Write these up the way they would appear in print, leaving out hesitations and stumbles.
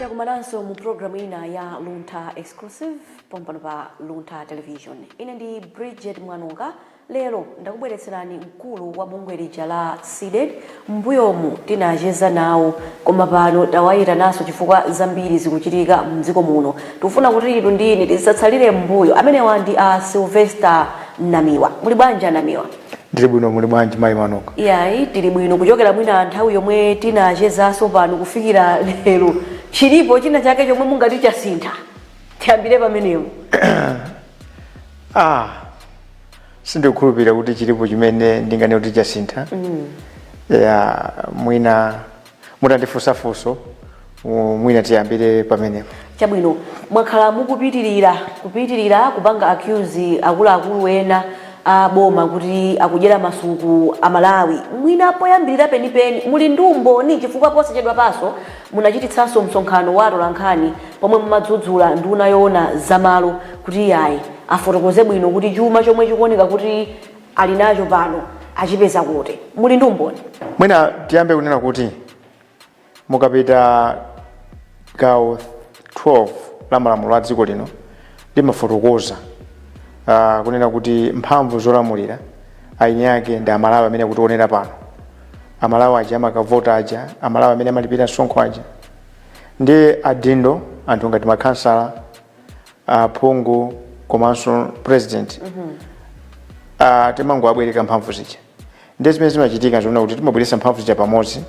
Chakumananso mu program ina ya Lunta Exclusive pompano pa Lunta Television. Ine ndi Bridget Mwanunga. Lero ndakubweretserani mkulu wa bungwe lija la SIDED mbuyomu tinacheza nawo koma pano tawayira naso chifukwa zambiri zikuchitika mdziko muno. Tufuna kuti ilu ndine tisatsalire mbuyo amene wandi Silvester Namiwa. Muli bwanji Namiwa? Ndili bwino muli bwanji mayi Mwanunga? Yayi tili bwino kuchokera mwina nthawi yomwe tinachezaso pano kufikira lero. Chilipo china chake chomwe mungati chasintha. Tiyambire pamenepo. Sindikukhulupirira kuti chilipo chimene ndingane kuti chasintha. Ya mwina mutandifunsafunso mwina tiyambire pamenepo. Chabwino mwakhala mukupitirira kupanga accuse akuluakulu ena aboma kuti akudyera masuku amalawi. Mwina poyambirira penipeni muli ndumboni chifukwa posachedwa paso munachititsanso msonkhano wa Nkhani pomwe mumadzudzula nduna yoona zamalo kuti yayi afotokoze bwino kuti chuma chomwe chikuoneka kuti ali nacho pano achipeza kuti muli ndumboni. Mwina tiyambe kunena kuti mukapita gawo 12 la malamulo a dziko lino limafotokoza kunena kuti mphamvu zolamulira aini yake ndi amalawi amene akutionera pano. Amalawi aja amakavota aja, amalawi amene amalipira msonkho aja ndi adindo anthu ngati makhansala phungu komanso president timango abwereka mphamvu zija. Ndi zimene zimachitika zona kuti timabweretsa mphamvu zija pamodzi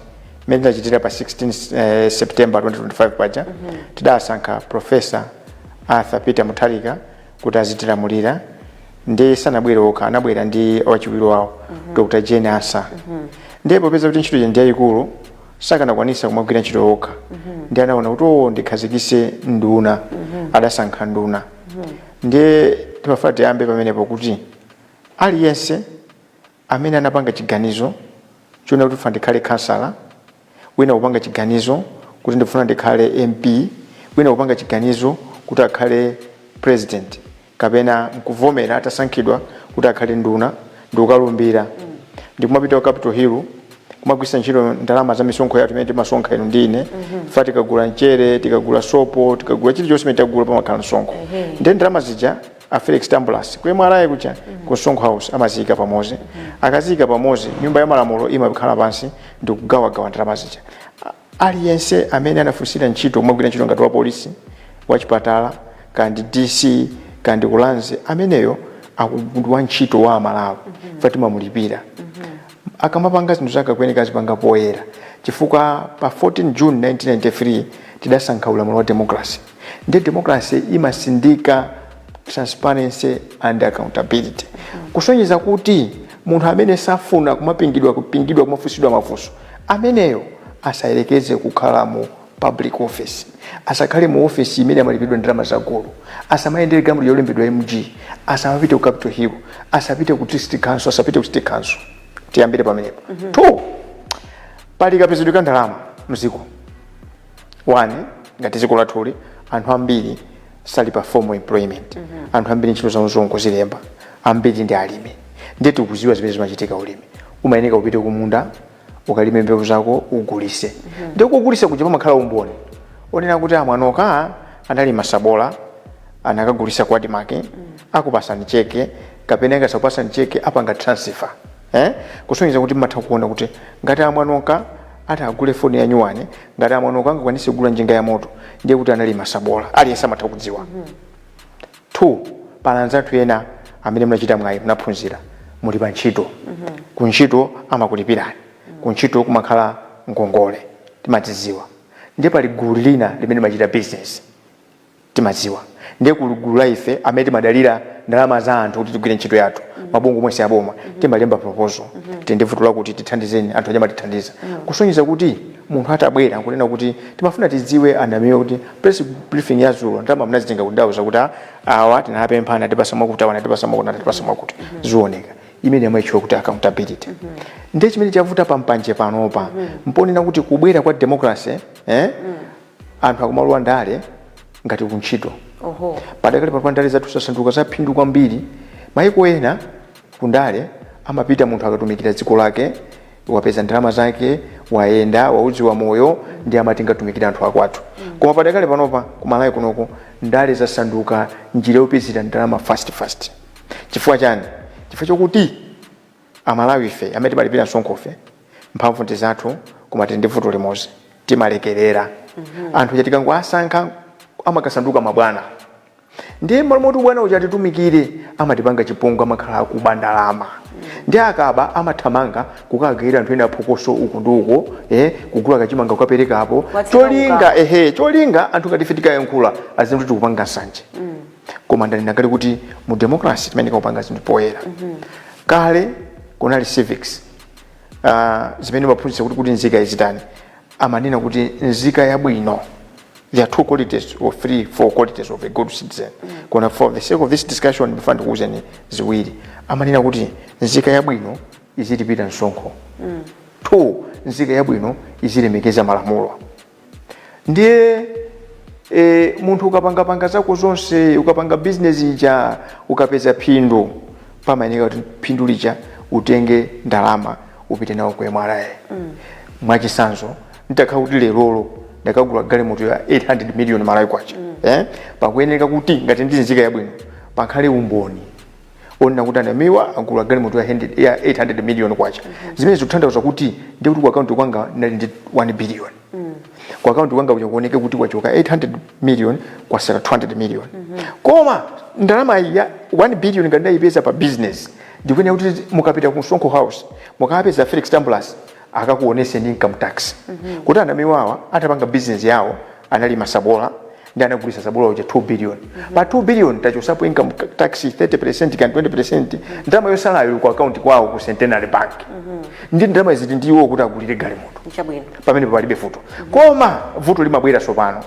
mmene tinachitira pa 16 September 2025 paja tidasankha Professor Arthur Peter Mutharika kuti azitilamulira ndi sanabwere okha anabwera ndi wachiwiri wawo Dr. Jane Asa. Ndipo popeza kuti ntchito ndi yayikulu sakanakwanisa kumagwira ntchito okha ndi anaona kuti ndikhazikise nduna adasankha nduna. Ndi timafuna tiyambe pamenepo kuti aliyense amene anapanga chiganizo chona kuti funa ndikhale kansala, wina kupanga chiganizo kuti ndifuna ndikhale MP, wina kupanga chiganizo kuti akhale president kapena nkuvomera atasankhidwa kuti akhale nduna ndikukalumbira ndi kumapita ku Capitol Hill kumagwisa ntchito ndalama za misonkho yathu imene timasonkha ino ndine fa tikagula mchere, tikagula sopo, tikagula chilichonse imene tikagula pamakhala msonkho. Ndi ndalama zija a Felix Tambulasi kwemwe alaye kucha ku Song House amazika pamodzi. Akazika pamodzi nyumba ya malamulo imakhala pansi ndi kugawa ndalama zija. Aliyense amene anafunsira ntchito kumagwira ntchito ngati wa polisi, wa chipatala, kandi DC, kandi kulanze ameneyo akugundwa ntchito wa Malawi Fatima mulipira. Akamapanga zinthu zake kwenika zipanga poyera chifukwa pa 14 June 1993 tidasankha ulamulo wa democracy. Ndi democracy imasindika transparency and accountability. Kusonyeza kuti munthu amene safuna kupingidwa kumafunsidwa mafunso ameneyo asayerekeze kukhala mu public office, asakhale mu office imene amalipidwa ndalama zagulu, asamayendere gamu yolembedwa MG, asamapite ku Capitol Hill, asapite ku district council, asapite ku state council. Tiyambire pamenepo. Two, pali kapezedwe ndalama mziko. One, ngati ziko lathuli anthu ambiri sali pa formal employment. Anthu ambiri ntchito zawo zongo zilemba, ambiri ndi alimi. Ndi tikuziwa zimene zimachitika ulimi. Umayeneka upite ku munda ukalime mbewu zako ugulise. Ndi kugulisa kuja pamakhala umboni. Onena kuti amwanoka analima sabola anakagulisa kwa dimake akupasani cheke kapena ngasapasani cheke apanga transfer. Kusonyeza kuti mmatha kuona kuti ngati amwanoka ati agule foni ya nyuwane, ngati amwanoka angakwanise kugula njinga ya moto ndiye kuti analima sabola aliyense amatha kudziwa. Two, palanzatu ena amene mnachita mwayi mnaphunzira muli pa ntchito. Ku ntchito amakulipirani. Ku ntchito kumakhala ngongole timadziwa. Ndiye pali gulu lina limene machita business timadziwa. Ndiye gulu la ife amene timadalira ndalama za anthu kuti tigwire ntchito yathu. Mabungu mwese aboma timalemba proposal tindivutula kuti tithandizeni anthu anyama tithandiza. Kusonyeza kuti munthu atabwera kunena kuti timafuna tidziwe anamiwa kuti press briefing ya Zulu ndama mnazitenga kudawo zakuti awa tinapemphana tipasama kuti awana tipasama kuti zioneka. Imene yamaichiwa kuti accountability. Ndiye chimene chavuta pampanje panopa mponena kuti kubwera kwa democracy anthu akumaluwa ndale ngati kuntchito. Padakali pa ndale zathu sasanduka zaphindu kwambiri. Maiko ena kundale amapita munthu akatumikira dziko lake wapeza ndalama zake waenda wauzi wa moyo ndi amatinga tumikira anthu akwathu. koma padakale panopa kumalawi kunoko ndale zasanduka njira yopezera ndalama fast chifukwa chani chifukwa chokuti amalawi ife amene timalipira msonkho ife mphamvu ndi zathu koma tili ndi vuto limodzi timalekerera anthu chatikangwa asankha amakasanduka mabwana ndiye moti bwana uja atitumikire amatipanga chipungu amakhala akuba ndalama ndi akaba amathamanga kukagayira anthu ena phokoso uku ndi uko kugula kachimanga kukaperekapo cholinga anthu ngati ife tikayankhula azinthu tikupanga nsanje koma ndanena kale kuti mu democracy timene kupanga zinthu poyera kale kunali civics zimene maphunzitsa kuti nzika izitani amanena kuti nzika yabwino. There are two qualities or three, four qualities of a good citizen. Kona for the sake of this discussion, bifanda kuzeni ziwiri. Amanena kuti nzika yabwino izilipira msonkho. Two, nzika yabwino izilemekeza malamulo. Ndiye munthu ukapanga zako zonse, ukapanga business ija, ukapeza phindu, pamayeneka kuti phindu lija utenge ndalama upite nawo ku MRA. Mwachisanzo, nitakhala kuti lerolo ndakagula galimoto ya 800 million malawi kwacha pakuyeneka kuti ngati ndi nzika yabwino pakhale umboni ona kuti Namiwa agula galimoto ya 800 million kwacha zimene zikutanthauza kuti ndi kuti ku account kwanga ndali ndi 1 billion ku account kwanga kuoneka kuti kwachoka 800 million kwasala 200 million koma ndalama ya 1 billion ngati ndayipeza pa business ndikuyenera kuti mukapita ku Msonkho House mukapeza Felix Tambulasi akakuonese ni income tax kuti Namiwawa atapanga business yawo analima sabola ndi anagulisa sabola uja 2 billion pa 2 billion tachosapo income tax 30% kan 20% ndalama yosalayo ku account kwawo ku Centenary Bank ndi ndalama izi ndiwo kuti agulire galimoto nchabwino pamene palibe vuto koma vuto limabwera sopano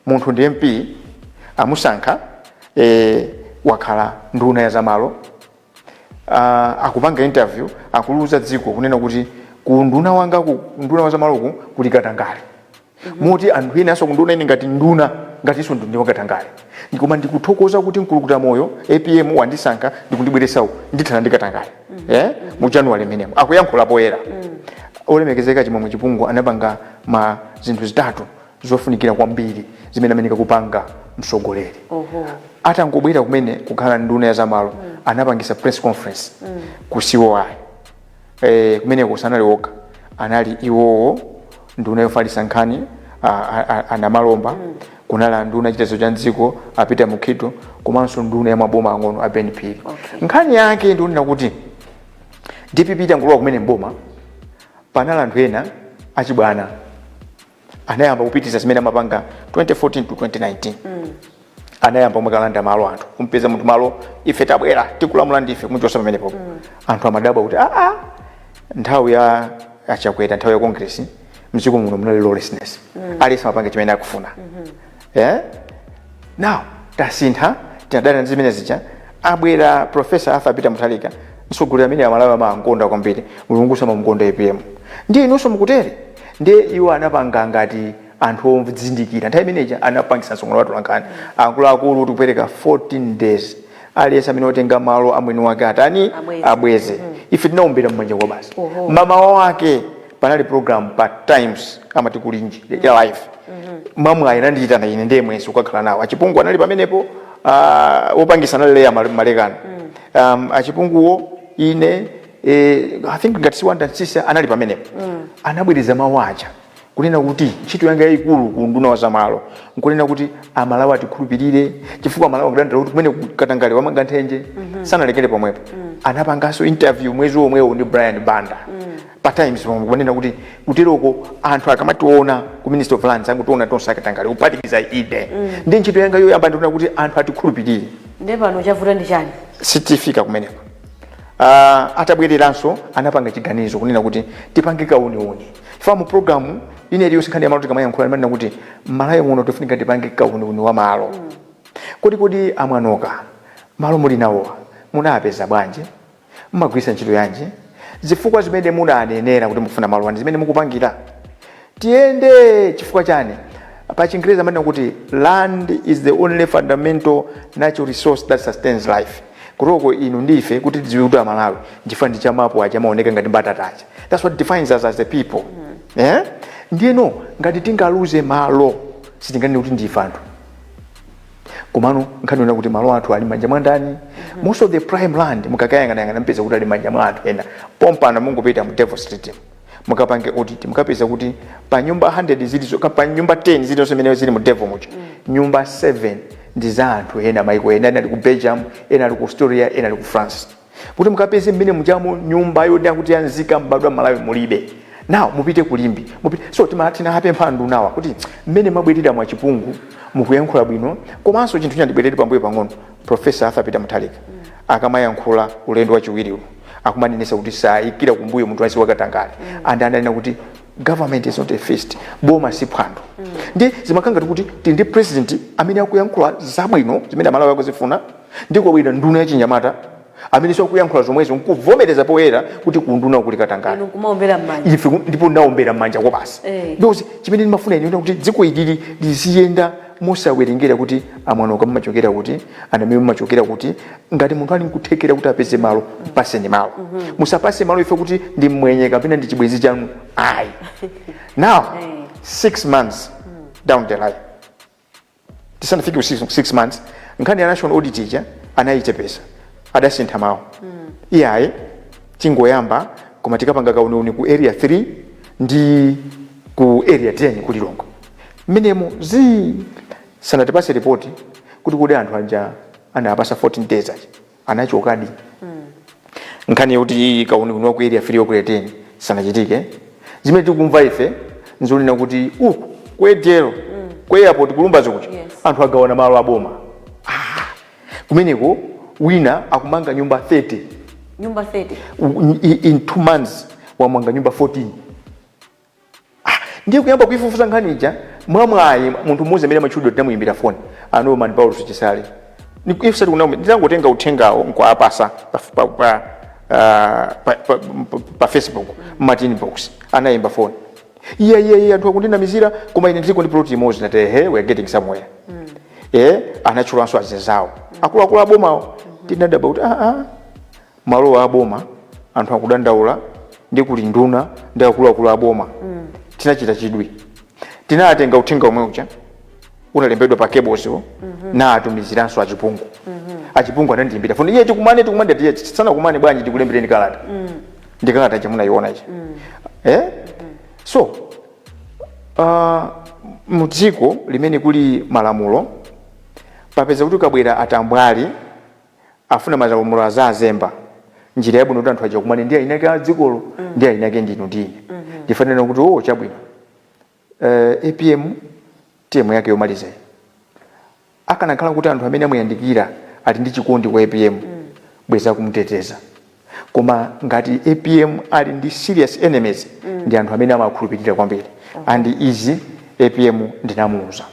munthu ndi MP amusankha wakhala nduna ya zamalo akupanga interview akuluza dziko kunena kuti kunduna wanga nduna wa zamaloku kuli Katangale muti anthu ena aso kunduna ine ngati nduna ngati iso ndi wakatangale ndikoma ndikuthokoza kuti mkulukuta moyo APM wandisankha ndikundibweretsa ndithana ndi Katangale mu January menemo akuyankhula poyera olemekezeka chimwe chipungu anapanga ma zinthu zitatu zofunikira kwambiri zimene ameneka kupanga msogoleri atangobwera kumene kukhala nduna ya zamalo anapangisa press conference ku COI kumene kusanali oka anali iwowo nduna yofalisa Nkhani anamalomba kunala nduna chitezo cha ndziko apita mukhito komanso nduna ya maboma ang'ono a BNP Nkhani yake ndionena kuti DPP tangolowa kumene mboma panala anthu ena achibwana anayamba kupitisa zimene amapanga 2014 to 2019 anayamba kumakalanda malo anthu kumpeza munthu malo ife tabwera tikulamula ndife kumuchosa pamenepo anthu amadabwa kuti nthawi ya achakwera nthawi ya Congress mdziko muno munali lawlessness alisa mapanga chimene akufuna now tasintha tinadana zimene zija abwera Professor Arthur Peter Muthalika msogolera amene amalawi amangonda kwambiri mulungusa mamukonda APM ndiye inunso mukutere ndiye iwo anapanga ngati anthu omvizindikira nthawi imeneja anapangisa msongono watu Nkhani akuluakulu kuti kupereka 14 days aliyesa amene otenga malo amwini wake atani abweze ife tinaombera mmanja kwa basi mama wake panali program part times amati kulinji ya live mamwe ayinandita na ine ndiye mwezi ukakhala nawo achipungu anali pamenepo opangisa naleya malekano achipunguwo ine I think ngati siwanda nsisa anali pamenepo anabwiriza mawacha kunena kuti ntchito yanga yayikulu ku nduna wa zamalo nkunena kuti amalawi atikhulupirire chifukwa amalawi akudandira kuti kumene Katangale wamanga nthenje sanalekere pomwepo anapangaso interview mwezi omwewo ndi Brian Banda pa times kunena kuti kuteroko anthu akamationa ku Minister of Lands angutiona tonse Katangale kupatikiza ide ndi ntchito yanga yoyamba ndikuona kuti anthu atikhulupirire ndi pano chavuta ndi chani sitifika kumeneko atabwereranso anapanga chiganizo kunena kuti tipange kauniuni chifukwa mu programu ine iliyo Nkhani ya malo tikamayankhula manena kuti malawi muno tofunika tipange kauniuni wa malo kodi amwanoka malo muli nawo munapeza bwanji mmagwisa ntchito yanji zifukwa zimene munanenera kuti mufuna malo wani zimene mukupangira tiende chifukwa chani pa Chingereza manena kuti land is the only fundamental natural resource that sustains life kuroko inu ndife kuti tidziwe kuti amalawi ndifa ndi chamapo achamaoneka ngati mbatatacha that's what defines us as the people ndiyeno ngati tingaluze malo sitingane kuti ndife anthu komano nkhani yona kuti malo athu ali manja mwa ndani. Most of the prime land mukakayangana mpeza kuti ali manja mwa anthu ena pompana mungopita mu devil street mukapange audit mukapeza kuti pa nyumba 100 zilizo pa nyumba 10 zilizo zimene zili mu devil mucho nyumba 7 ndi za anthu ena maiko ena ali ku Belgium ena ali ku Australia ena ali ku France. Kuti mukapeze mmene mujamo nyumba yodya kuti yanzika mbadwa Malawi mulibe. Now mupite kulimbi mupite so timatina hape mpandu nawa kuti mmene mabwerera mwa chipungu mukuyankhula bwino komanso chinthu chandibwerere pambuyo pang'ono Professor Arthur Peter Mutharika akamayankhula ulendo wachiwiri akumanenesa kuti sayikira kumbuyo munthu wasi wakatangale andanena kuti government is not a feast boma si phwando. Ndi zimakanga kuti tindi president amene akuyankhula zabwino zimene amalawi akuzifuna ndiko bwino nduna yachinyamata amene akuyankhula zomwezo nkuvomereza poyera kuti kunduna kuli katangale kumaombera mmanja ife ndipo ndaombera mmanja kwa basi because chimene ndimafuna ine kuti dziko ili liziyenda mosawerengera kuti amwana okamachokera kuti anameme machokera kuti ngati munthu ali nkuthekera kuti apeze malo paseni malo musapase malo ife kuti ndi mwenye kapena ndi chibwenzi chanu ayi. Now 6 months down the line tisanafike 6 months nkhani ya national audit ija anayichepesa adasintha mawu iyaye tingoyamba koma tikapanga kauniuni ku area 3 ndi ku area 10 kulilongo mmenemo sanatipase report kuti kodi anthu anja anapasa 14 days aja anachokadi nkhani kuti kauniuni ku area 3 ku area 10 sanachitike zimene tikumva ife nzonena kuti uku kwedero ku airport kulumba zokucha anthu agawana malo aboma kumeneko wina akumanga nyumba 30 in 2 months wamanga nyumba 14 ndiye kuyamba kuifufuza nkhani ija mwamwayi munthu mmozi amene machudo tinamuyimbira phone ano man Paulo Chisale ifsati kuna nditangotenga uthengawo nkwapasa pa Facebook Martin box anayimba phone iya anthu akundinamizira koma ine ndiko ndi plot imodzi nati we are getting somewhere anachulanso azezawo akulu abomawo tinadaba kuti malo aboma anthu akudandaula ndi kuli nduna ndi akulu aboma tinachita chidwi tinatenga uthenga omwe uja unalembedwa pa cables na atumiziranso achipungu achipungu anandiyimbira foni iye tikumane tiye sana kumane bwanji tikulembereni kalata ndikalata chamunaiona ichi so mudziko limene kuli malamulo papeza kuti kabwera atambwali afuna malamulo azazemba njira yabwino kuti anthu aja kumane ndi ainake adzikolo ndi ainake ndinu ndine ndifanira kuti chabwino APM temu yake yomaliza akanakhala kuti anthu amene amuyandikira ali ndi chikondi kwa APM bweza kumuteteza koma ngati APM ali ndi serious enemies ndi anthu amene amakhulupirira kwambiri and izi APM ndinamuuza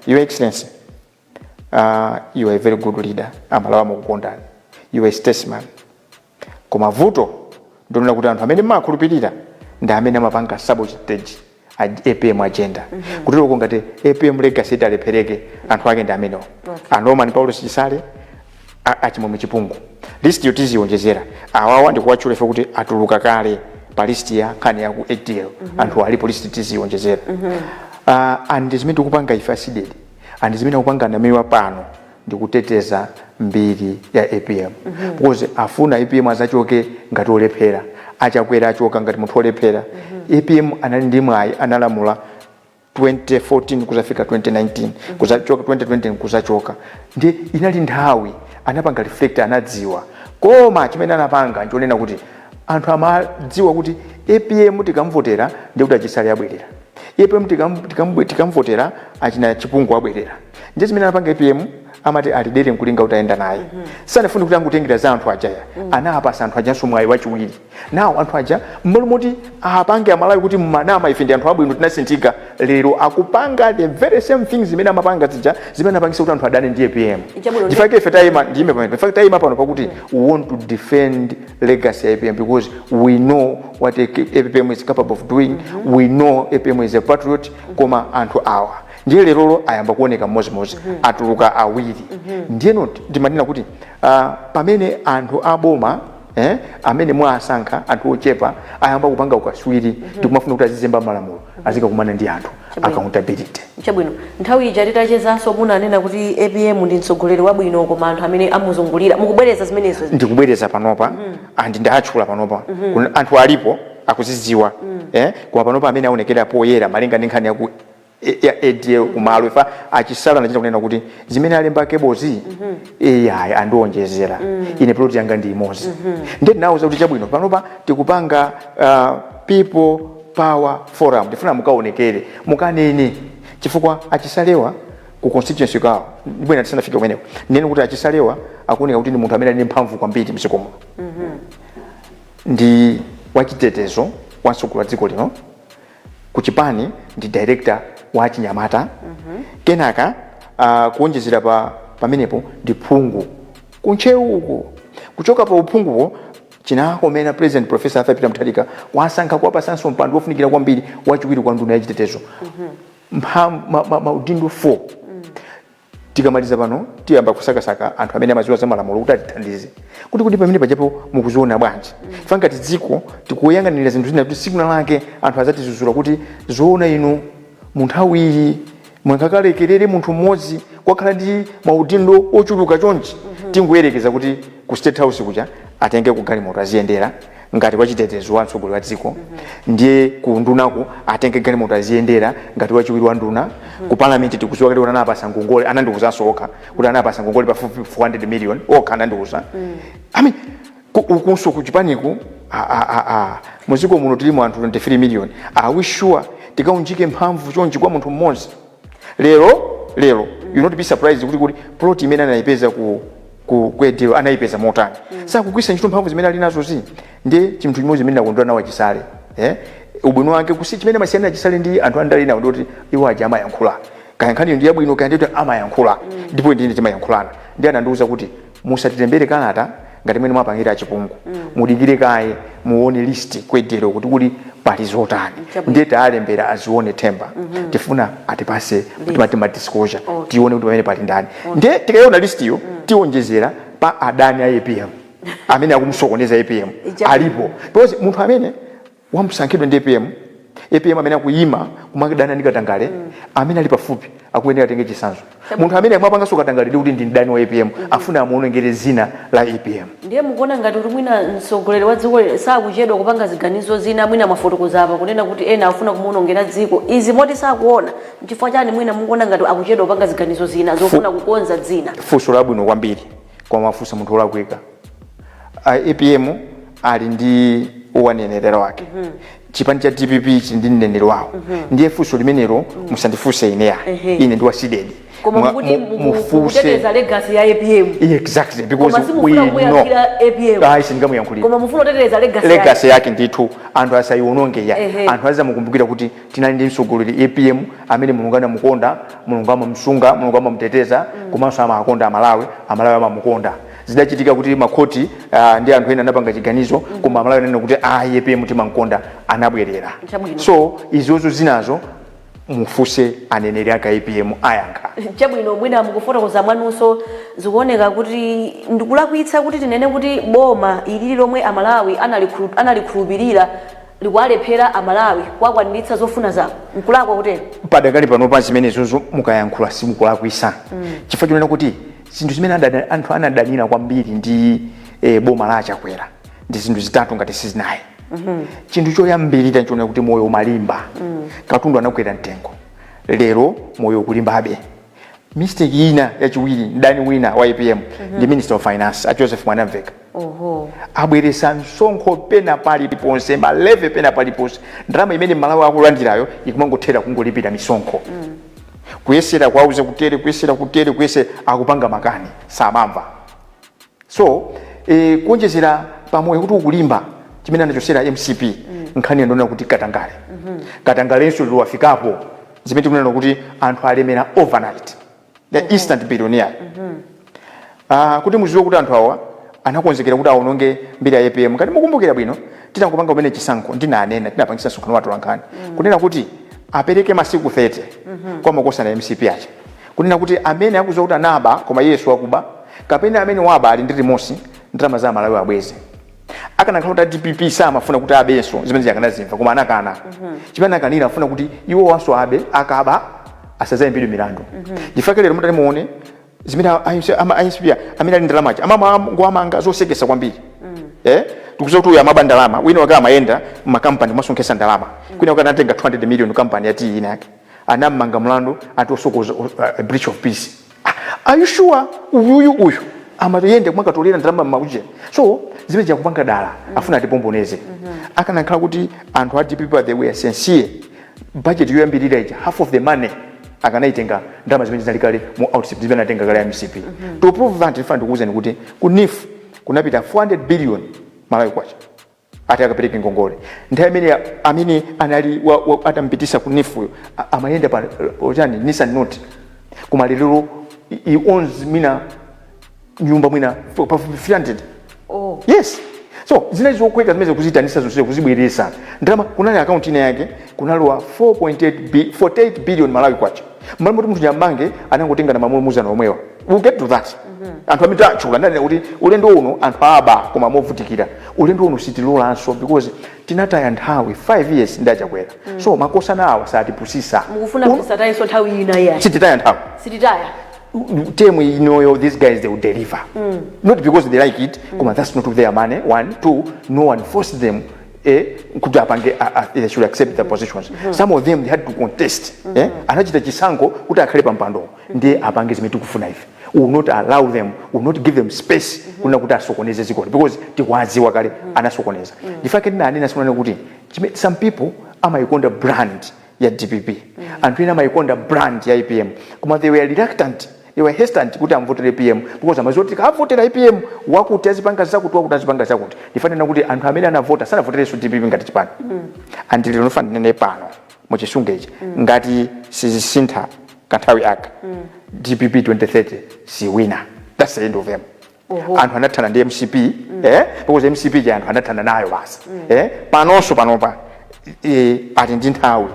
Your Excellency you are a very good leader amalawa mukukondani you are a statesman koma vuto ndonena kuti anthu amene makhulupirira ndi amene amapanga sabotage APM agenda kuti loko ngati APM legacy italephereke anthu ake ndi amenewo anoma ni Paulo Chisale achimwemwe chipungu list yotizionjezera awawa ndikuwachula ife kuti atuluka kale pa list ya Nkhani ya ku ATL anthu alipo list tizionjezera and zimene tikupanga ife asidedi and zimene kupanga Namiwa pano ndikuteteza mbiri ya APM because afuna APM azachoke ngati olephera achakwera achoka ngati munthu olephera APM anali ndi mwayi analamula 2014 kuzafika 2019 kuzachoka 2020 kuzachoka ndi inali nthawi anapanga reflector anadziwa koma chimene anapanga ndionena kuti anthu amadziwa kuti APM tikamvotera ndi kuti achisale abwerera APM tikamvotera achina chipungu abwerera ndiye zimene anapanga APM amati alidere nkulinga utaenda naye sanafuna kuti angutengera za anthu aja anapasa anthu ajanso mwayi wachiwiri nawo anthu aja mmalo moti apange amalawi kuti mmanama ife ndi anthu abwino tinasinthika lero akupanga the very same things zimene amapanga zija zimene apangisa kuti anthu adane ndi APM ndifake ife tayima ndime pamene ndifake tayima pano pakuti we want to defend legacy ya APM because we know what APM is capable of doing we know APM is a patriot koma anthu awa ndiye lero ayamba kuoneka mmozimozi atuluka awiri ndiye not ndimanena kuti pamene anthu aboma amene mwasankha anthu ochepa ayamba kupanga ukaswiri ndikumafuna kuti azizemba malamulo azikakumana ndi anthu accountability. Chabwino nthawi ija titachezanso munanena kuti APM ndi mtsogoleri wabwino koma anthu amene amuzungulira mukubwereza zimenezo. Ndikubwereza panopa andi ndatchula panopa anthu alipo akuzidziwa koma panopa amene aonekera poyera malinga ndi nkhani yaku ADL kumalo ifa achisala nachita kunena kuti zimene alemba kebozi AI andionjezera ine plot yanga ndi imodzi ndi nawuza kuti chabwino panopa tikupanga people power forum ndifuna mukaonekere mukanene chifukwa achisalewa ku constituency kawo ndibwena tisanafika kumeneko nene kuti achisalewa akuoneka kuti ndi munthu amene ali mphamvu kwambiri msikomo ndi wachitetezo wansukulu dziko lino kuchipani ndi director wa chinyamata kenaka kuonjezera pamenepo ndi phungu kuncheuko kuchoka pa uphunguwo chinakomena president professor Arthur Peter Mutharika wasankha kuwapa sanso mpando wofunikira kwambiri wachiwiri kwa nduna yachitetezo maudindo 4 tikamaliza pano tiyamba kusakasaka anthu amene amaziwa za malamulo kuti atithandize kuti pamene pajapo mukuziona bwanji fangati dziko tikuyang'anira zinthu zina kuti siku lake anthu azatizuzula kuti zoona inu munthawi iyi mwakakalekerere munthu mmodzi kwakhala ndi maudindo ochuluka chonchi tingoyerekeza kuti ku State House kuja atenge ku galimoto aziyendera ngati wachitetezo wa mtsogoleri wa dziko ndiye ku ndunako atenge galimoto aziyendera ngati wachiwiri wa nduna ku parliament tikuziwa kuti anapasa ngongole anandiuza okha kuti anapasa ngongole pa 400 million okha anandiuza ukunso kuchipaniku muziko muno tili anthu 23 million are we sure tikaunjike mphamvu chonchi kwa munthu mmodzi lero you not be surprised kuti plot imene anayipeza ku ADL anayipeza motani sakugwisa ntchito mphamvu zimene ali nazo ndi chinthu chimodzi chimene nakondwa nawo achisale ubwino wake kusi chimene masiyana achisale ndi anthu andali nawo ndoti iwo aja amayankhula kayankhani ndi yabwino kaya ndito amayankhula ndipo ndine timayankhulana ndi anandiuza kuti musatilembere kalata ngati mwene mwapangira achipungu mudikire kaye muone list ku ADL kuti kuli pali zotani ndiye taalembera azione themba tifuna atipase ma disclosure tione kuti pamene pali ndani ndiye tikaona list iyo tionjezera pa adani a APM amene akumsokoneza APM alipo because munthu amene wamusankhidwa ndi APM amene akuyima kumakadana ndi Katangale amene ali pafupi akuyenera atenge chisanzo munthu amene amapanga so Katangale kuti ndi ndani wa APM afuna amuonengere zina la APM ndiye mukuona ngati kuti mwina mtsogoleri wa dziko sakuchedwa kupanga ziganizo zina mwina mafotokoza apa kunena kuti ena afuna kumuonongera dziko izi moti sakuona chifukwa chani mwina mukuona ngati akuchedwa kupanga ziganizo zina zofuna kukonza dzina funso labwino kwambiri kwa mafunsa munthu olakwika APM ali ndi uwanenera wake chipani cha DPP chindi mneneri wawo ndiye funso limenelo musandifunse ine ndi wasidedi koma mukuteteza legacy ya APM exactly because we know singamuyankhulira koma mufuna kuteteza legacy yake ndithu anthu asayiononge ya anthu aza mukumbukira kuti tinali ndi mtsogoleri APM amene mulungu anamukonda mulungu amamsunga mulungu amamuteteza komanso amakonda amalawi amamukonda zidachitika kuti makoti ndi anthu ena anapanga chiganizo koma amalawi anena kuti APM timankonda anabwerera so izozo zinazo mufuse aneneri aka APM ayankha chabwino mwina mukufotokoza mwanunso zikuoneka kuti ndikulakwitsa kuti tinene kuti boma ilili lomwe amalawi analikhulupirira likualephera amalawi kwakwaniritsa zofuna zawo mkulakwa kutero padakali pano pa zimenezozo mukayankhula simukulakwisa chifukwa chonena kuti zinthu zimene anthu anadanira kwambiri ndi boma la Chakwera ndi zinthu zitatu ngati sizinayi chinthu choyambirira nchonena kuti moyo umalimba katundu anakwera mtengo lero moyo ukulimbabe mistake ina yachiwiri ndani wina wa APM ndi Minister of Finance a Joseph Mwanamveka abweresa msonkho pena paliponse maleve pena paliponse ndalama imene malawi akulandirayo ikumangothera kungolipira misonkho kuyesera kwauza kutere kuyesera akupanga makani samamva so kuonjezera pamoyo kuti ukulimba chimene anachosera MCP nkhani ndona kuti Katangalenso liwafikapo zimene tikunena kuti anthu alemera overnight the instant billionaire kuti muziwe kuti anthu awa anakonzekera kuti aononge mbiri ya APM kati mukumbukira bwino tinakupanga umene chisankho ndinanena tinapangisa msonkhano wathu Nkhani kunena kuti apereke masiku 30 kwa makosa na MCP acha kunena kuti amene akuziwa kuti anaba koma Yesu akuba kapena amene waba ali ndi remorse ndalama za malawi abweze akanakhala kuti DPP samafuna kuti abenso zimene akanazimva koma anakana chimene akanira afuna kuti iwo wanso abe akaba asazayimbidwe milandu chifukwa lero mutati muone zimene ainspia amene ali ndalamachi amamanga zosekesa kwambiri tikuziwa kuti uyu amaba ndalama wina wake amayenda mumakampani kumasonkhesa ndalama kwina wake anatenga 200 million kampani ya tii inake anamanga mlandu ati osokoza a breach of peace. Are you sure uyu amatuyende kumakatolera ndalama m'maujeni? So zimene zakupanga dala afuna atipomboneze akanakhala kuti anthu a DPP they were sincere budget yoyambirira ija half of the money akanaitenga ndalama zimene zinalikale mu outstep zimene anatenga kale ya MCP to prove that ifana ndikuwuzeni kuti ku NIF kunapita 400 billion Malawi kwacha ati akapereka ngongole nthawi amene anali atampitisa ku NIF amayenda pa ojani Nissan Note kumaliliro he owns mina nyumba mwina for 300. Yes. So zinazo kweka zimeze kuzitanisa zonse kuzibweresa ndalama kunali account ine yake kunalwa 48 billion Malawi kwacha mbali mutu nyamange anangotenga na mamulumuza na omwewa. We'll get to that. Anthu amita chula ndani kuti ulendo uno anthu aba koma movutikira ulendo uno sitilola anso because tinataya nthawi 5 years ndachakwera so makosa nawo satipusisa mukufuna kusatayi so nthawi ina ya sititaya nthawi sititaya tell me, you know, these guys, they will deliver. Not because they like it, that's not their money. 1, 2, no one forced them. They should accept their positions. Some of them they had to contest. Anachita chisango kuti akhale pampando. Ndiye apange zimene tikufuna ife. We will not allow them, we will not give them space kuna kuti asokoneze zikoni because tikwaziwa kale anasokoneza. Ndifake ndinanena simana kuti some people amayikonda brand ya DPP. And when amayikonda brand ya IPM, kuma they were reluctant. They were hesitant kuti amvotera IPM because amazoti avotera IPM wakuti azipanga zakuti wakuti azipanga zakuti ndifanira kuti anthu amene anavota sana votere su DPP ngati chipano andili nofanira ne pano mu chisungechi ngati sizisintha kanthawi aka DPP 2030 si winner. That's the end of them. Anthu anathana ndi MCP because MCP ja anthu anathana nayo basi panonso panopa ati ndi nthawi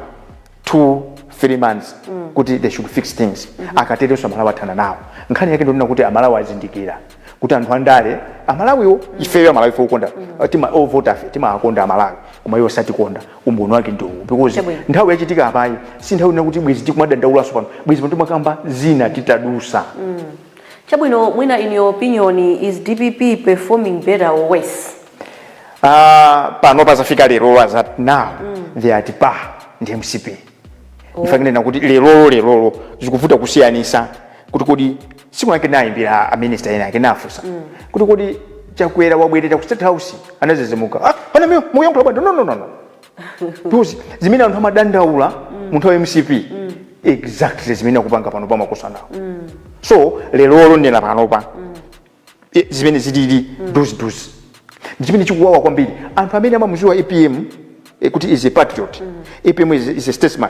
2-3 months kuti they should fix things akatereso Malawi athana nawo nkhani yake ndonena kuti Amalawi azindikira kuti anthu andale Amalawiwo ifeyo Amalawi fokonda tima all vote afe tima akonda Amalawi koma iwo satikonda umbono wake ndo because nthawi yachitika apayi si nthawi ina kuti bwezi tikumadandaulaso pano bwezi pano timakamba zina titadusa Chabwino mwina in your opinion is DPP performing better or worse? Pano pasafika lero as at now they are at par ndi MCP. Ifakine na kuti lero zikuvuta kusiyanisa kuti kodi siku yake nayimbira a minister ena yake nafusa kuti kodi chakwera wabwerera ku State House anazezemuka pana mimi muyankhula bado no because zimene anthu amadandaula munthu wa MCP exactly zimene kupanga pano pa makosa nawo so lero ndena pano pa zimene zilili duzi zimene chikuwawa kwambiri anthu amene amamuziwa APM kuti is a patriot APM is a statesman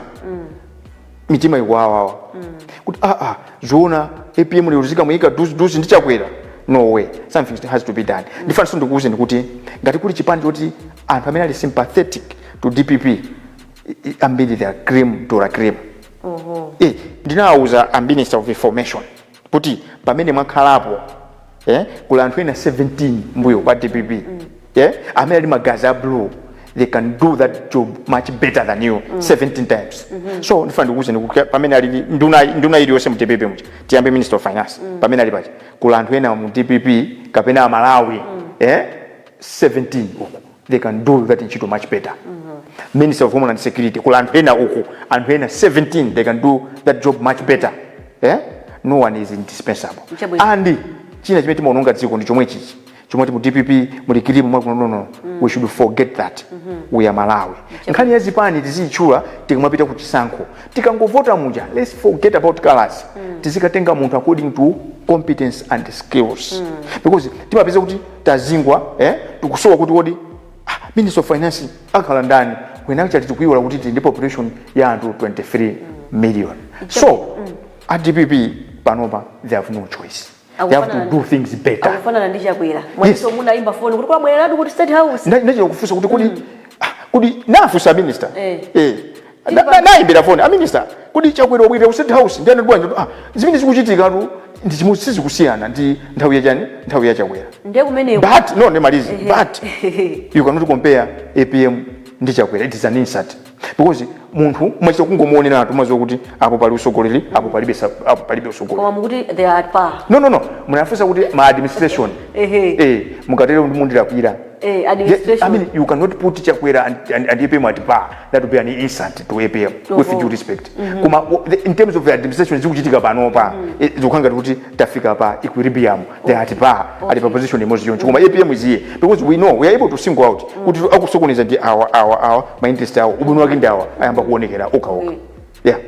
mitima ikuwawa kuti zona APM liuzika muyika duzi ndichakwera no way, something has to be done. Ndifana sondo kuuze ndikuti ngati kuli chipande kuti anthu amene ali sympathetic to DPP ambiri their cream to la cream ndinawuza a minister of information kuti pamene mwakhalapo kula anthu ena 17 mbuyo kwa DPP amene ali magaza blue, they can do that job much better than you 17 times. So ndifana ndikuuze ndikuti pamene ali nduna ili yose mu DPP mucha tiyambe minister of finance pamene ali pacha kula anthu ena mu DPP kapena Malawi 17 they can do that in much better. Minister of Homeland Security kula anthu ena uku anthu ena 17 they can do that job much better. No one is indispensable. And china chimene timaononga dziko ndi chomwe chichi chomwe mu DPP muli kilimu mwa no we should forget that we are Malawi. Nkhani ya zipani tizichula tikamapita ku chisankho tikangovota muja, let's forget about colors. Tizikatenga munthu according to competence and skills. Because timapeza kuti tazingwa tikusowa kuti kodi Minister of Finance akhala ndani wena chati tikuiwala kuti ndi population ya anthu 23 million. So at DPP panopa they have no choice. They have to do things better. Akufana ndisha kwera. Mwaso muna imba phone kuti kwa bwerera kuti State House. Ndaje kufusa kuti kodi nafusa minister. Na imbira phone a minister kodi chakwera obwira ku State House ndiyana bwanja zimene zikuchitika tu ndi chimusizi kusiyana ndi nthawi yachani nthawi yachakwera ndiye kumeneko but no nemalize but you cannot compare APM ndi chakwera. It is an insult because munthu mwachita kungomuonera atu mazo kuti apo pali usogoleri apo palibe usogoleri koma mukuti they are at par. no munafunsa kuti ma administration mukatero mundira kwira administration. I mean you cannot put chakwera and APM at par. That would be an insult to APM with due respect. Kuma in terms of the administration zikuchitika pano pa zokanga kuti tafika pa equilibrium they are at par at the position imodzi yonke koma APM is here because we know we are able to single out kuti akusokoneza ndi our my interest awo ubuntu wake ndawa ayamba kuonekera okaoka.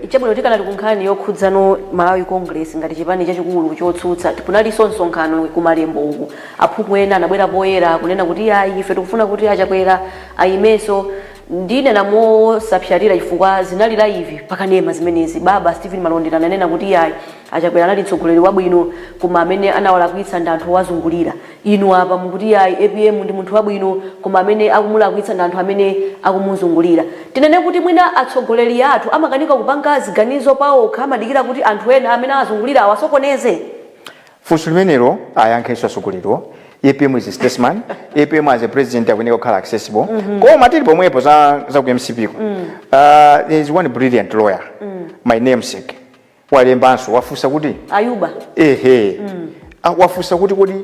Ichabwino tikanati kunkhani yokhudzano Malawi Congress ngati chipani chachikulu chotsutsa tipunalinso msonkhano kumalembo uku aphungu ena anabwera poyera kunena kuti ayi ife tikufuna kuti achakwera ayimeso ndine namosapshatira chifukwa zinali live pakanema zimenezi baba Stephen Malonda ananena kuti ayi achakwera anali mtsogoleri wabwino koma amene anawalakwitsa ndi anthu wazungulira. Inu apa mukuti ayi APM ndi munthu wabwino koma amene akumulakwitsa ndi anthu amene akumuzungulira. Tinene kuti mwina atsogoleri athu amakanika kupanga ziganizo pawo amadikira kuti anthu ena amene azungulira awasokoneze. Funso limenelo ayankhenso atsogoleriro. APM is a statesman. APM as a president akuyenera kukhala accessible. Koma tili pomwepo za ku MCP ko. There is one brilliant lawyer. My namesake. Walembanso wafusa kuti Ayuba. Wafusa kuti kodi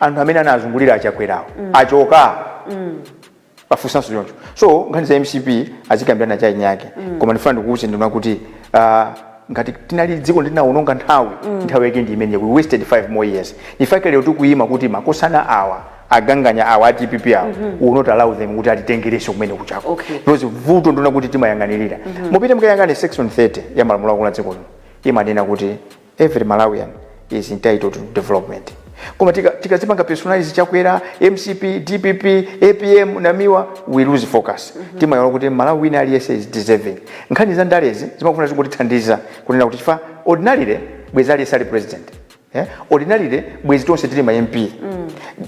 anthu amene anazungulira achakwerawo achoka. Wafusa choncho. So nkhani za MCP azikambirana cha Yake. Koma ndifuna ndikuwuze ndina kuti ngati tinali dziko ndinaononga nthawi yake ndi imene we wasted 5 more years. Ifake lero tikuyima kuti makosana awa aganganya awa ATPP awa will not allow them kuti atitengereso kumene kuchako. Because vuto ndona kuti timayang'anirira. Mupite mukayang'ane section 30 ya malamulo akulu a dziko lino imanena kuti every Malawian is entitled to development. Koma tikazipanga personalize chakwera MCP, DPP, APM, Namiwa, we lose focus. Timayona kuti Malawi wina aliyese is deserving. Nkhani za ndalezi zimakufuna zikutithandiza kunena kuti chifa ordinarily bwezi aliyese ali president. Ordinarily bwezi tonse tili ma MP.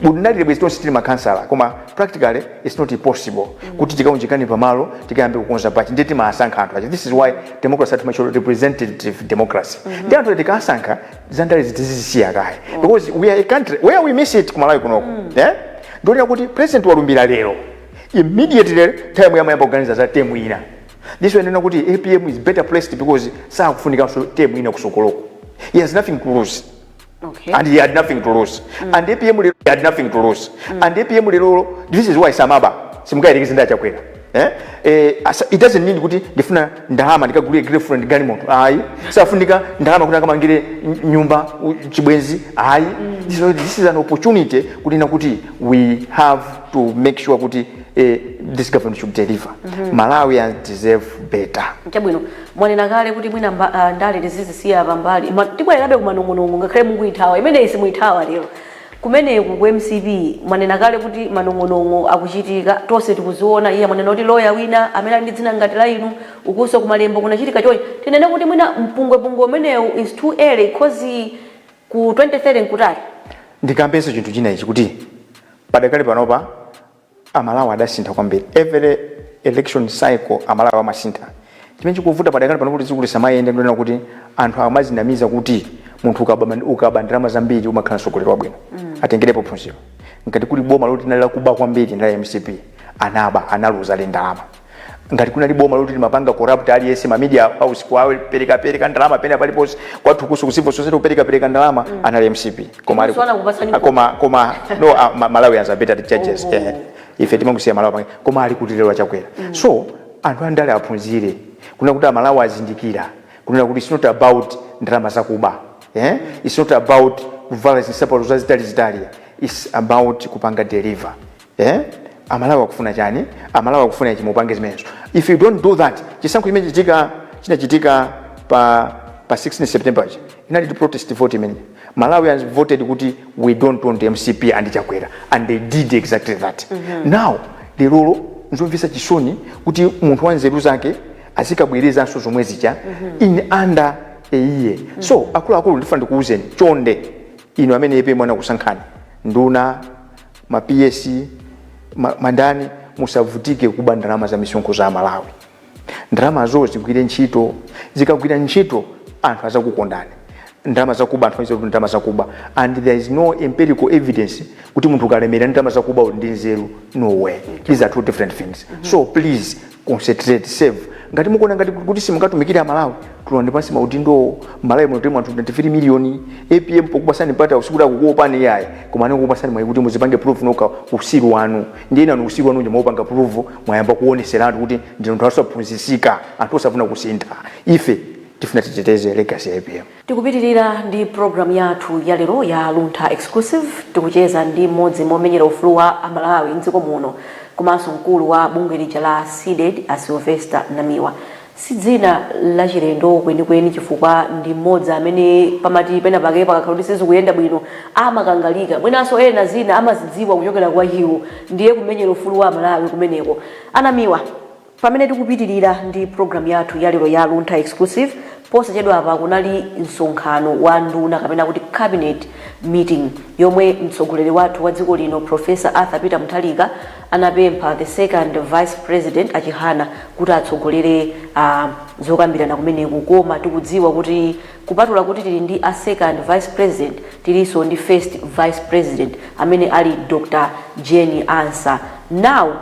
Ordinarily bwezi tonse tili ma councillor. Koma practically it's not possible kuti tikaunjikani pamalo tikayambe kukonza pachi ndeti maasankha anthu. This is why democracy is representative democracy. Ndi anthu tikasankha za ndalezi tizisiya kaye. Because we are a country where we miss it kumalawi kunoko. Ndonera kuti president walumbira lero immediately time yamayamba kuganiza za temu ina. This way kuti APM is better placed because sakufunika temu ina kusokoloko. He has nothing to lose. And he had nothing to lose. And APM had nothing to lose. And APM this is why Samaba simgairi zinda chakwera. It doesn't need kuti ndifuna ndahama ndikagule girlfriend gani moto. Ayi. Safunika ndahama kuna kama ngire nyumba chibwenzi. Ayi. This is an opportunity kunena kuti we have to make sure kuti this government should deliver. Malawians deserve better. Chabwino mwanena kale kuti mwina ndale tizisiya pambali tibwererabe kumanong'onong'o ngakhale mukuithawa imene isimuithawa lero kumene ku MCP mwanena kale kuti manong'onong'o akuchitika tonse tikuziona iye mwanena kuti lawyer wina amene ali ndi dzina ngati la inu ukunso kumalembo kunachitika chonchi tinene kuti mwina mpungwepungwe umenewu is too early because ku 2030 nkutali. Ndikambenso chinthu china ichi kuti padakale panopa amalawi adasintha kwambiri. Every election cycle amalawi amasintha. Chimene chikuvuta padakale panopa kuti zikulisa mayende ndonena kuti anthu amazinamiza kuti munthu ukaba ndalama zambiri umakhala mtsogoleri wabwino. Atengerepo phunziro. Ngati kuli boma loti linalira kuba kwambiri ndala ya MCP analuza le ndalama. Ngati kunali boma loti limapanga corrupt aliyese ma media house kwawe pereka ndalama pena paliponse kwathu kusu kusipo society pereka ndalama anali MCP. Koma no Malawi as a better judges. Ife timangusiya Malawi koma ali kutilelwa chakwera. So anthu andale aphunzire kuna kuti Malawi azindikira kunena kuti it's not about ndalama zakuba. It's not about violence support zazitali. It's about kupanga deliver. Amalawi akufuna chani? Amalawi akufuna chimupange zimenezo. If you don't do that, chisankho chimene chinachitika pa 16 September inali to protest vote imene. Malawians voted kuti we don't want MCP and chakwera and they did exactly that. Now the role nzomvisa chisoni kuti munthu wanzeru zake azikabwereza nso zomwe zicha in under a year. So akulu ndifuna ndikuuzeni chonde ino amene yepe mwana kusankhani nduna ma PS mandani musavutike kuba ndalama za misonkho za Malawi. Ndalama zo zigwire ntchito, zikagwira ntchito anthu azakukondani. ndalama zakuba anthu ayizo ndalama zakuba, and there is no empirical evidence kuti munthu kalemera ndalama zakuba ndi nzeru. No way. These are two different things. So please concentrate, save. Ngati mukuona ngati kuti simungatumikira Malawi, tulonde pansi maudindo Malawi munotemwa 23 million APM pokupasani pata usikuda kukuopani yayi koma ne kukupasani mwayi kuti muzipange proof noka usiru wanu ndiye na usiru wanu mwaopanga proof mwayamba kuonesera anthu kuti ndi anthu asaphunzitsika anthu osafuna kusintha ife tifuna titeteze legacy ya APM. Tikupitirira ndi program yathu ya lero ya Luntha Exclusive, tikucheza ndi mmodzi momenyera ufulu wa Amalawi mdziko muno komanso mkulu wa bungwe lija la SEEDED a Silvester Namiwa. Si dzina la chilendo kwenikweni chifukwa ndi mmodzi amene pamati pena pake pakakhala kuti sizikuyenda bwino amakangalika mwinanso ena zina amazidziwa kuchokera kwa iwo ndiye kumenyera ufulu wa Malawi kumeneko. Anamiwa, pamene tikupitirira ndi program yathu ya lero ya Luntha Exclusive, posachedwa apa kunali msonkhano wa nduna kapena kuti cabinet meeting yomwe mtsogoleri wathu wa dziko lino Professor Arthur Peter Mutharika anapempha the second vice president achihana kuti atsogolere zokambirana kumeneku. Koma tikudziwa kuti kupatula kuti tili ndi a second vice president tilinso ndi first vice president amene ali Dr. Jenny Ansah. Now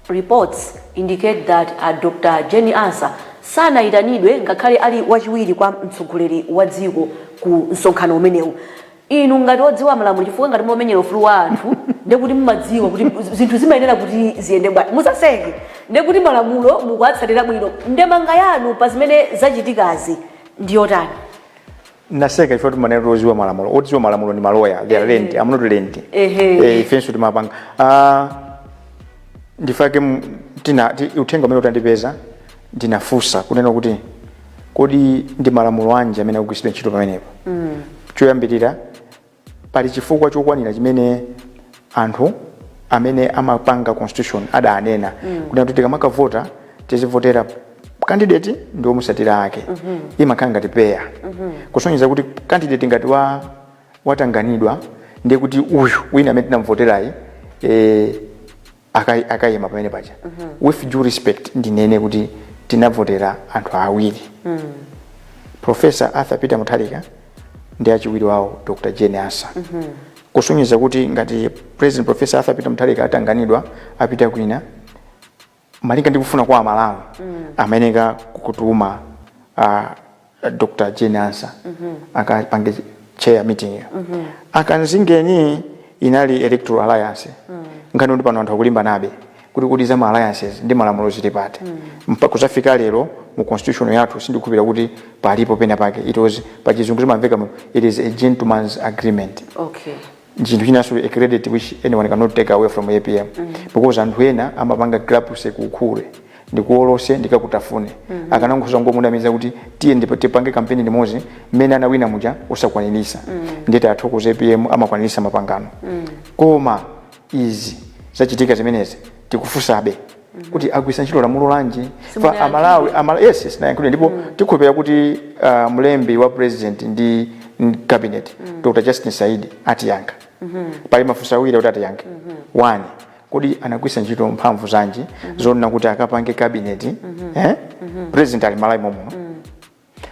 reports indicate that Dr. Jenny Ansah sana itanidwe ngakhale ali wachiwiri kwa mtsogoleri wa dziko ku msonkhano umenewu. Inu ngati odziwa malamulo chifukwa ngati momenyera ufulu wa anthu ndekuti mumadziwa kuti zinthu zimayenera kuti ziyende bwanji musaseke ndekuti malamulo mukuwatsatira bwino ndemanga yanu pa zimene zachitikazi ndiyotani. Naseka ifo tumanero oziwa malamulo odziwa malamulo ni maloya they are lent I'm not lent ifenso timapanga ndifake tina utenga umene utandipeza ndinafusa kunena kuti kodi ndi malamulo anje amene akugwiritsidwa ntchito pamenepo. Choyambirira pali chifukwa chokwanira chimene anthu amene amapanga constitution adanena kunena kuti tikamakavota tizivotera candidate ndi omusatira ake imakhala ngati peya kusonyeza kuti candidate ngati watanganidwa ndiye kuti uyu wina amene tinamvoterayi akayima pamene paja. With due respect ndinene kuti tinavotera anthu awiri, Professor Arthur Peter Mutharika ndi achiwiri wawo Dr. Jenny Ansah. Kusonyeza kuti ngati President Professor Arthur Peter Mutharika atanganidwa apita kwina malinga ndi kufuna kwa Malawi ameneka kukutuma Dr. Jenny Ansah akapange chair meeting akanzingeni inali electoral alliance ngani ndi pano anthu akulimba nabe kuti za ma alliances ndi malamulo zilipate mpaka kusafika lero mu constitution yathu sindikupira kuti palipo pena pake it was pachizungu zimamveka it is a gentleman's agreement. Okay. Chinthu chinaso a credit which anyone cannot take away from APM because anthu ena amapanga grapuse kukhule ndikuolose ndikakutafune akanangoza ngomundamiza kuti tiye ndipo tipange campaign ndimozi mmene anawina muja usakwanilisa ndete athokoze APM amakwanilisa mapangano koma izi zachitika zimenezi tikufusabe kuti agwisa ntchito lamulo lanji fa Amalawi yes nayankhule ndipo tikupera kuti mlembi wa president ndi cabinet Dr. Justin Said atiyankha pali mafunso awiri kuti atiyankhe. One, kodi anagwisa ntchito mphamvu zanji zonena kuti akapange cabinet president ali Malawi momono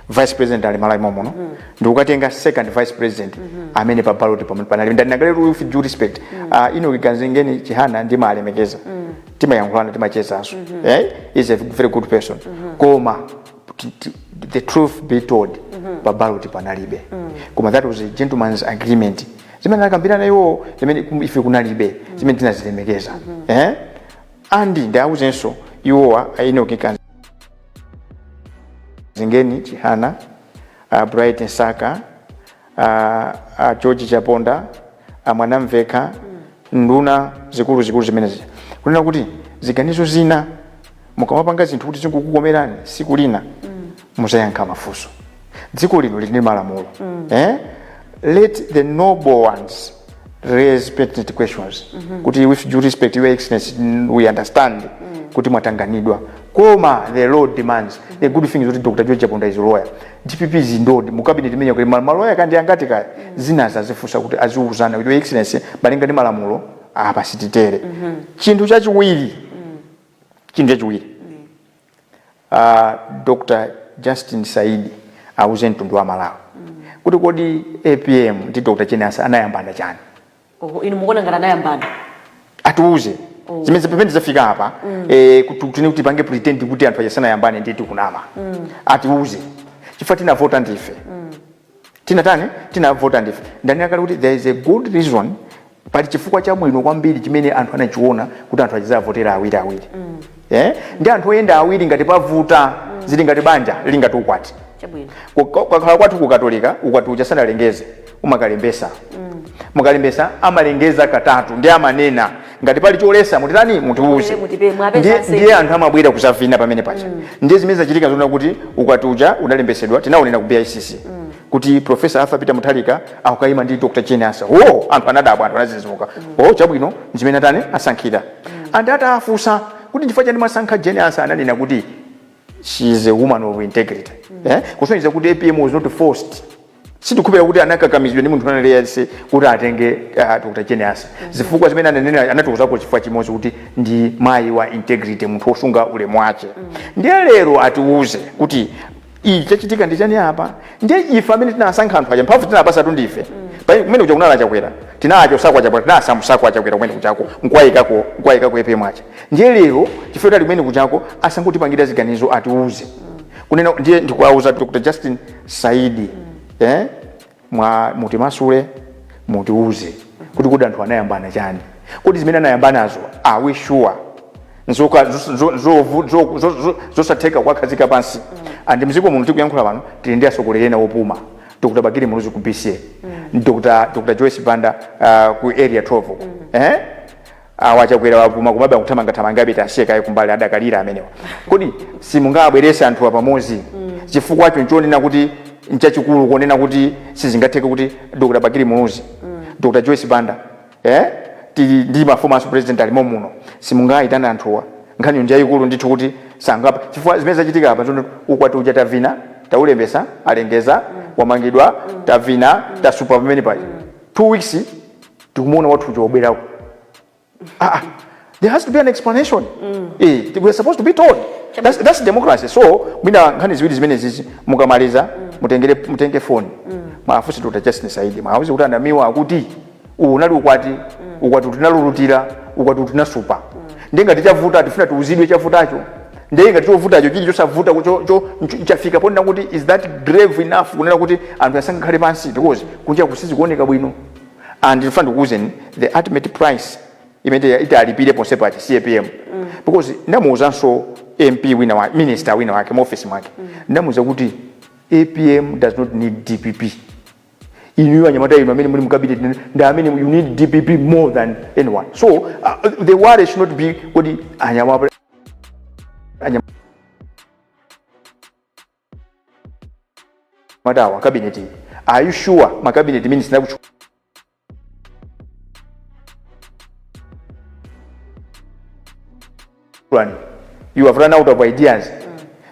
vice president ali Malawi momono ndi ukatenga second vice president amene pa ballot panali ndanagalero with due respect ino kikanzingeni chihana ndi malemekeza timayankhulana timachezanso is a very good person koma the truth be told pa ballot panalibe koma that was a gentleman's agreement zimene akambirana iwo zimene ife kunalibe zimene tinazilemekeza andi ndauzenso iwowa ino kikanzingeni chihana Bright Nsaka George Chaponda Mwanamveka nduna zikulu zimene kunena kuti ziganizo zina mukamapanga zinthu kuti zikukukomerani siku lina musayankha mafunso. Dziko lino lili ndi malamulo let the noble ones raise pertinent questions kuti with due respect your excellency we understand kuti mwatanganidwa koma the law demands the good thing is that Dr. George Chaponda is a lawyer DPP is ndodi mu cabinet imenya kuti maloya kandi angati kaya zinaza zifusa kuti aziuzana your excellency balinga ndi malamulo apa sititere chinthu chachiwiri Dr. Justin Said auze mtundu wa Malawi kuti kodi APM ndi Dr. Genius anayambana chani. Inu mukuona ngati anayambana. Atiuze. Zimene pamene zafika apa kuti pange pretend kuti anthu asanayambane ndi tikunama. Atiuze. Chifukwa tinavota ndife. Tinavota ndife. Ndani akali kuti there is a good reason pali chifukwa cha mwino kwambiri chimene anthu anachiona kuti anthu achizavotera awiri. Ndi anthu oyenda awiri ngati pavuta zili ngati banja lili ngati ukwati. Chabwino. Kwa kwathu ku Katolika ukwati uja sanalengeze umakalembesa. Mukalembesa amalengeza katatu ndi amanena ngati pali cholesa mutitani mutiuze. Ndiye anthu amabwera kusavina pamene pacha. Ndiye zimene zachitika zona kuti ukwati uja unalembesedwa tinaonena ku BICC. Kuti Professor Arthur Peter Mutharika akukayima ndi Dr. Genius. Anthu anadabwa anthu anazizimuka. Chabwino zimene atani asankhira. Andi atafusa kuti chifukwa chani masankha Genius ananena kuti she is a woman of integrity. Kusonyeza kuti APM was not forced. Sitikupera kuti anakakamizidwa ndi munthu analeyase kuti atenge Dr. Genius. Zifukwa zimene ananena anatozako chifukwa chimodzi kuti ndi mayi wa integrity munthu osunga ulemu wake. Ndiye lero atiuze kuti chachitika ndi chani apa. Ndiye ife amene tinasankha anthu aja mphamvu tinapasa tundife. Kumene kuja kunala chakwera. Tinacho sakwa chakwera tinasa musakwa chakwera kumene kuchako nkwayikako APM acha. Ndiye lero chifukwa limene kuchako asanguti pangira ziganizo atiuze. Kunena ndiye ndikuauza Dr. Justin Saidi. Mwa mutimasule mutiuze kuti kodi anthu anayambana chani. Kodi zimene anayambanazo are we sure? Nzoka zosatheka kwakhazika pansi. Andi mziko muno tikuyankhula pano tili ndi asogolerena opuma. Dr. Bagiri Muluzi ku BCA. Dr. Joyce Banda ku area 12. Awachakwera wapuma kumaba kuthamanga abita asiyeka kumbali adakalira amenewa. Kodi simungabweresa anthu apamozi. Chifukwa chonchonena kuti nchachikulu kuonena kuti sizingatheke kuti Dr. Bagiri Muluzi, Dr. Joyce Banda, ndi former president alimo muno. Simungayitana anthuwa. Nkhani nja ikulu ndithu kuti sangapa. Chifukwa zimene zachitika apa zono ukwati uja tavina, taulembesa, alengeza, wamangidwa, tavina, tasupa pamene paja. 2 weeks tikumuona wathu uja obwerako. There has to be an explanation. We're supposed to be told. That's democracy. So, mina nkhani ziwiri zimene zizi mukamaliza mutenge phone. Maafusi Dr. Justin Saidi. Maafusi kuti Namiwa akuti unali ukwati tinalulutira, ukwati tinasupa. Ndenga tichavuta tifuna tuuzidwe chafutacho. Ndenga tichofutacho chili chosavuta chafika pona kuti is that grave enough kunena kuti anthu asangakhale pansi because kunja kusizi kuoneka bwino. And in fact the ultimate price imene italipire ponse pachi CAPM. Because ndamuuzanso MP wina wa minister wina wake mu office mwake. Ndamuuza kuti APM does not need DPP. Inu anyamata inu amene muli mu cabinet ndamene you need DPP more than anyone. So the worry should not be kodi anyamata wa cabinet. Are you sure my cabinet minister you have run out of ideas.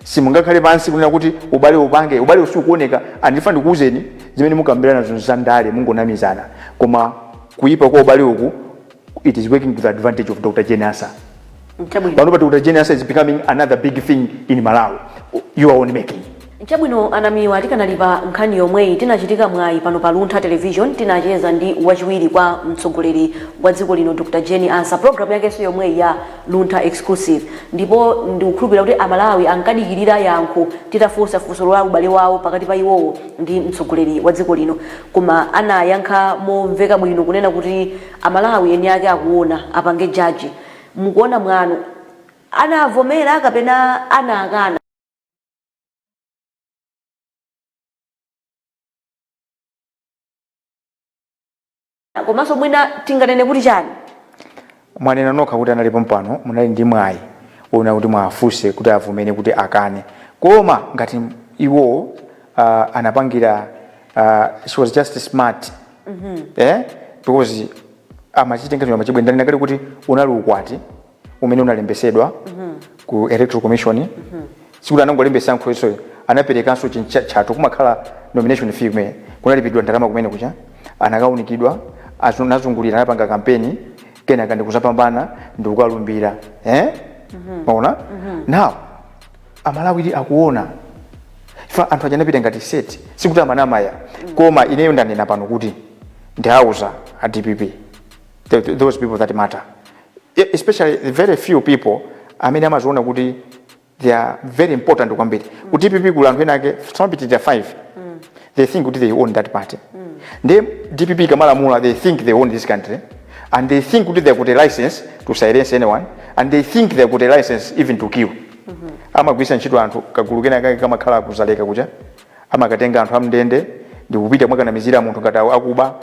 Simungakhale pansi kunena kuti ubale usikuoneka andifana ndikuuzeni zimene mukambirana nazo zandale mungonamizana koma kuipa kwa ubale uku it is working to the advantage of Dr. Genius. Panopa Dr. Genius is becoming another big thing in Malawi. You are only making. Chabwino Namiwa tikanalipa nkhani yomwe tinachitika mwayi pano pa Luntha Television tinacheza ndi wachiwiri kwa mtsogoleri wa dziko lino Dr. Genius. Program yake so yomwe ya Luntha Exclusive ndipo ndikukhulupirira kuti amalawi ankadikirira yankho titafunsa funso la ubale wawo pakati pa iwowo ndi mtsogoleri wa dziko lino koma anayankha momveka bwino kunena kuti amalawi eni yake akuona apange judge. Mukuona mwano anavomera kapena anakana komanso mwina tinganene kuti chani mwanena nokha kuti analipo mpano munali ndi mwayi ona kuti mwafuse kuti avumene kuti akane koma ngati iwo anapangira she was just smart because amachitenga choma chibwenda ndakali kuti unali ukwati umene unalembesedwa ku electoral commission sikuti anangolembesa nkhoso anaperekanso chinchato kumakhala nomination fee kumene kunalipidwa ndalama kumene kucha anakaunikidwa azunazungulira anapanga kampeni kena kandi kuzapambana ndikukalumbira maona now amalawi akuona fa anthu ajanapita ngati set sikuti amanamaya koma ineyo ndanena pano kuti ndauza a DPP those people that matter, especially the very few people amene amaziona kuti they are very important kwambiri ku DPP kula anthu enake samapitira 5 they think kuti they own that party they DPP kamalamula they think they own this country and they think kuti they got a license to silence anyone and they think they got a license even to kill amagwisa ntchito anthu kagulu kenaka kamakhala kuzaleka kuja amakatenga anthu amndende ndikupita mwakanamizira munthu ngati akuba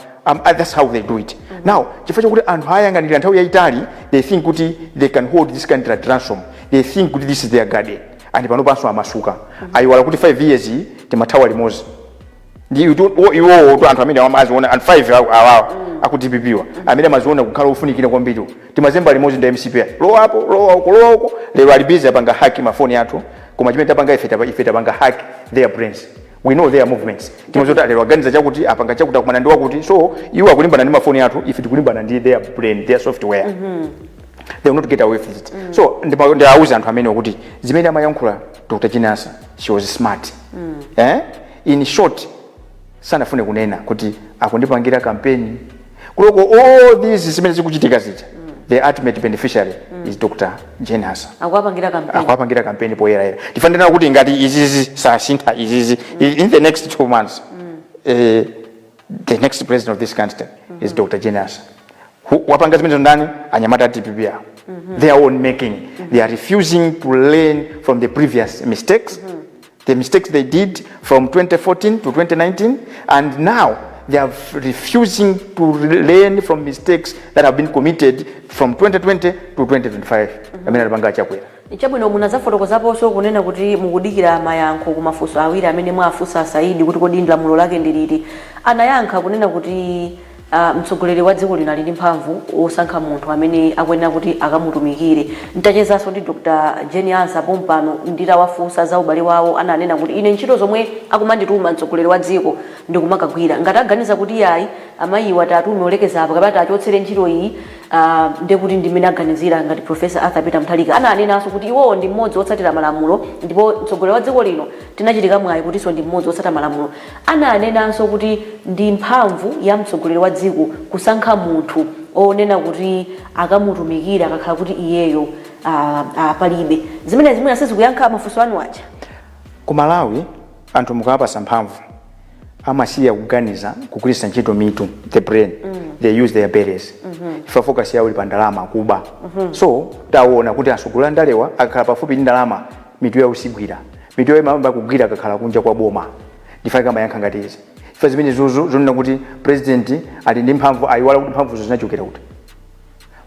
that's how they do it now chifukwa chokuti anthu ayang'anira nthawi yayitali they think kuti they can hold this country at ransom, they think kuti this is their garden and pano panso amasuka ayiwala kuti 5 years timathawa limozi iwo to anthu amene amaziona and 5 awawa akutipipiwa amene amaziona kukhala ufunikira kwambiri timazemba limozi nda MCP lowa uko lero ali busy apanga hack mafoni athu koma chimene tapanga ife tapanga hack their brains, we know their movements timazota lero organiza chakuti apanga chakuti akumana ndi wakuti so iwo akulimbana ndi mafoni athu ife tikulimbana ndi their brain their software they will not get away with it so ndawuza anthu amene kuti zimene amayankhula Dr. Jinasa she was smart in short sanafune kunena kuti akundipangira campaign kuloko all these zimene zikuchitika zija the ultimate beneficiary is Dr. Jinasa akwapangira campaign poyera tifanira kuti ngati izizi sasintha izizi in the next 2 months the next president of this country is Dr. Jinasa wapanga zimene ndani anyamata DPP their own making they are refusing to learn from the previous mistakes the mistakes they did from 2014 to 2019 and now they are refusing to learn from mistakes that have been committed from 2020 to 2025 amene alipanga chakwera ichabwino munazafotokozapo so kunena kuti mukudikira mayankho kumafunso awiri amene mwafunsa Saidi kuti kodi lamulo lake ndiliti anayankha kunena kuti mtsogoleri wa dziko lino ali ndi mphamvu osankha munthu amene akwenera kuti akamutumikire ntachezanso ndi Dr. Jinasa pompano nditawafunsa za ubale wawo ananena kuti ine ntchito zomwe akumandituma mtsogoleri wa dziko ndikumakagwira ngati aganiza kuti yayi amayiwa tatume olekeza apa kapata achotsere ntchito iyi ndekuti ndimene aganizira ngati Professor Arthur Peter Mutharika ananenanso kuti iwo ndi mmodzi otsatira malamulo ndipo mtsogoleri wa dziko lino tinachitika mwayi kutinso ndi mmodzi otsatira malamulo ananenanso kuti ndi mphamvu ya mtsogoleri wa dziko kusankha munthu onena kuti akamutumikira akakhala kuti iyeyo palibe zimene asizikuyankha mafunso anu aja ku Malawi anthu mukapasa mphamvu amasiya kuganiza kugwiritsa ntchito mitu the brain they use their berries ifa focus yawo ili pa ndalama kuba so taona kuti asugula ndalewa akakhala pafupi ndi ndalama mitu yawo sigwira mitu yawo imamba kugwira akakhala kunja kwa boma ndifai kama yankha ngati izi ifa zimene zonena kuti president ali ndi mphamvu ayiwala kuti mphamvu zinachokera kuti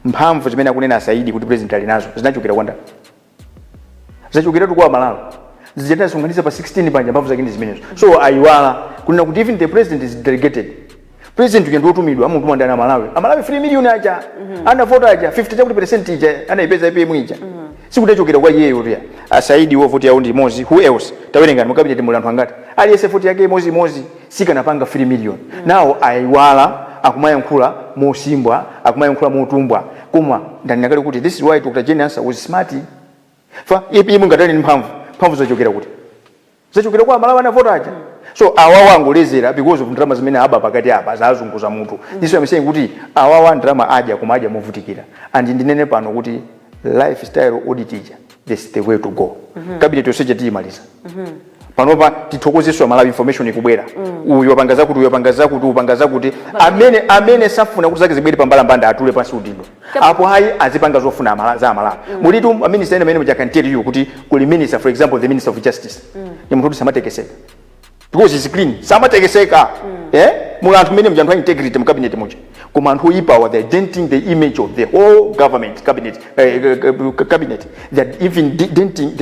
mphamvu zimene akunena Saidi kuti president ali nazo zinachokera kwanda zinachokera tu kwa Malawi zijenda songaniza pa 16 panja mphamvu zake ndi zimenezo so ayiwala kunena kuti even the president is delegated president uke ndotumidwa amutuma ndana Malawi 3 million aja ana vote aja 50 chakuti percentage anaipeza ipe mwija sikutachokera kwa iyeyo ria Saidi wo vote yawo ndi mozi who else tawerenga mu cabinet muli anthu angati aliyese vote yake mozi sika napanga 3 million now ayiwala akumayankhula mosimbwa akumayankhula motumbwa koma ndanakale kuti this is why Dr. Jinasa was smart fa ipi mungatani mphamvu zachokera kuti zachokera kwa Malawi ana vote aja so awawa angolezera because of drama zimene aba pakati apa zazunguza munthu this is saying kuti awawa drama aja kumaja movutikira and ndinene pano kuti lifestyle audit ija this is the way to go cabinet yonse timaliza panopa tithokozeswa Malawi information ikubwera uyu wapangaza kuti amene safuna kuti zake zibwere pambalambanda atule pansi udindo apo hayi azipanga zofuna za Malawi mulitu minister amene mujaka tell you kuti kuli minister for example the minister of justice ni munthu samatekeseka because is clean samatekeseka muli anthu amene mujanthu integrity mu cabinet muja koma anthu ipawa they denting the image of the whole government cabinet they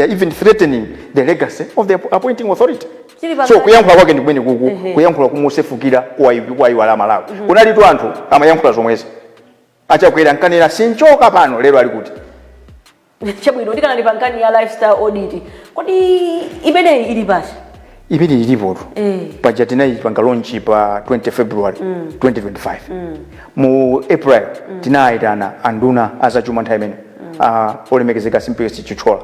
are even threatening the legacy of the appointing authority so kuyankhula kwake ndi kumene kuyankhula kumosefukira kwa iwala Malawi kunali tu anthu amayankhula zomwezi achakwera nkanena sinchoka pano lero ali kuti chabwino ndikana ndi pankani ya lifestyle audit kodi imene ili basi imene ilipo budget nayi panga launch pa 20 February 2025 mu April tinaitana anduna azachuma nthawi imene olemekezeka Simplex Chichola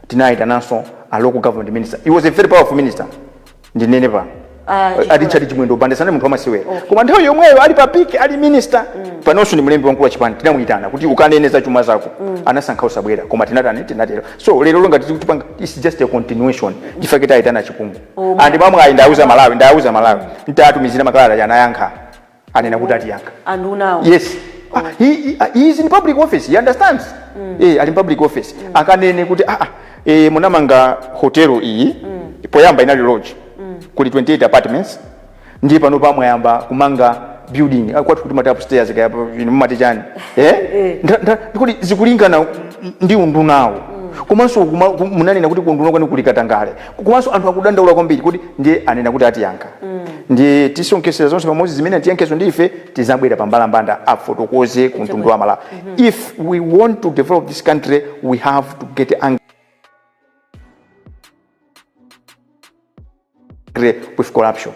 tinaitana a local government minister he was a very powerful minister ndinene pano Richard Chimwendo bande sana munthu amasiwera koma nthawi yomweyo ali pa peak ali minister panonso ndi mlembi wankulu wa chipani tinamuyitana kuti ukaneneza chuma zako anasankha usabwera koma tinatero so lero longa tikupanga is just a continuation chifake taitana chipungu andi mamwe ndauza Malawi ntatumizira makalata yanayankha anena kuti atiyankha andunawo yes he is in public office, he understands ali in public office akanene kuti munamanga hotelo iyi poyamba inali lodge kuli 28 apartments ndi pano pamwayamba kumanga building akwati kuti mati upstairs kaya mati chani kuti zikulingana ndi undunawo komanso munanena kuti kunduna kwani kulikatangale komanso anthu akudandaula kwambiri kuti ndiye anena kuti atiyankha ndi tisonkesera zonse pamodzi zimene tiyankhezo ndi ife tizabwera pambalambanda afotokoze kuntundu wa Malawi. If we want to develop this country we have to get angry with corruption.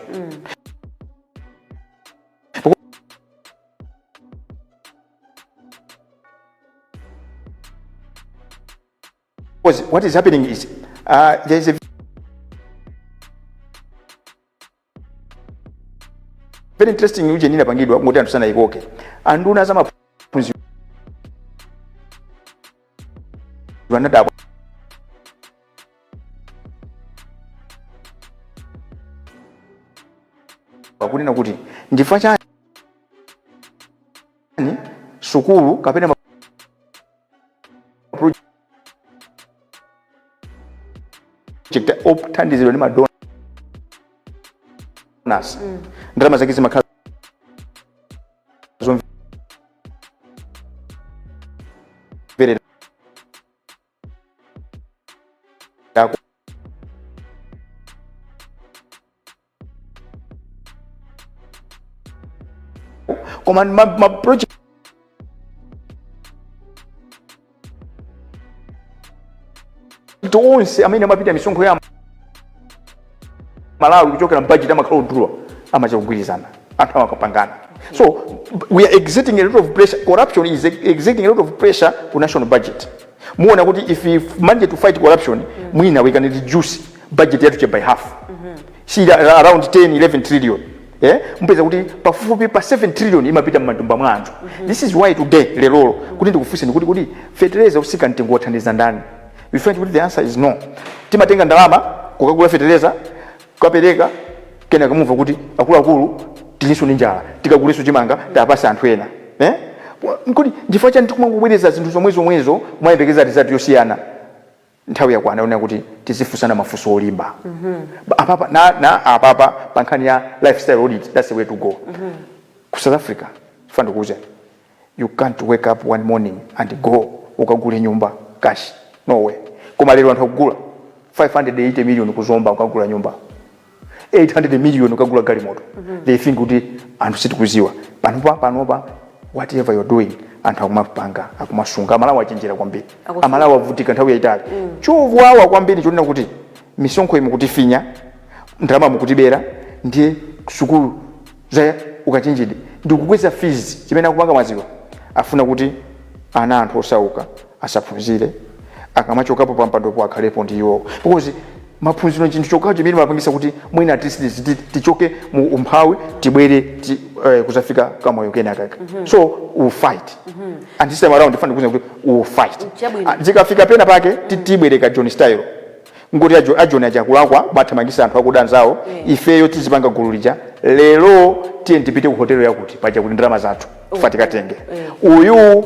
Because what is happening is there is a very interesting uje nina pangidwa ngoti anthu sana ikoke anduna za maphunzi vanadabwa wakunena kuti ndifa chani sukulu kapena project opthandizidwa ndi madona nas ndalama zake zimakhala very koma ma project onse amene amapita misonkho ya Malawi kuchokera budget amakhala odula amachakugwirizana anthu amakapangana. So we are exerting a lot of pressure. Corruption is exerting a lot of pressure on national budget. Muona kuti if we manage to fight corruption mwina we can reduce budget yatu by half. See around 10-11 trillion. Mpeza kuti pafupi pa 7 trillion imapita m'matumba mwa anthu. This is why today lero kuti ndikufunse kuti fertilizer usika mtengo wothandiza ndani. We find that the answer is no. Timatenga ndalama kukagula fertilizer kapereka kena kumva kuti akulu tiliso ninjala tikaguliso chimanga tapasa anthu ena nkudi ndifa chani tikumangobwereza zinthu zomwezo mwayembekeza result yosiyana nthawi yakwana ona kuti tizifusana mafunso olimba apapa pa nkhani ya lifestyle audit. That's the way to go. Ku South Africa fund kuja you can't wake up one morning and go ukagule nyumba cash, no way. Koma lero anthu akugula 580 million kuzomba ukagula nyumba, 800 million ukagula gari moto. They think kuti anthu sitikuziwa panopa whatever you're doing anthu akumapanga akumasunga. Malawi achenjera kwambiri, Malawi avutika nthawi yaitali chovu awa kwambiri chonena kuti misonkho imukutifinya ndalama mukutibera ndiye sukulu za ukachenjede ndikukweza fees chimene akupanga maziwa afuna kuti ana anthu osauka asaphunzire akamachokapo pampandopo akhalepo ndiwo because maphunziro chinthu chokacho chimene mapangisa kuti mwina at least tichoke mu umphawi tibwere kuzafika kamoyo kena kaka. So we fight and this time around ndifuna kukuza kuti we fight zikafika pena pake tibwere ka John style ngoti John achakulakwa bathamangisa anthu akudanzawo ifeyo tizipanga gulu lija lero tiye tipite ku hotelo yakuti paja kuti ndalama zathu fatika tenge uyu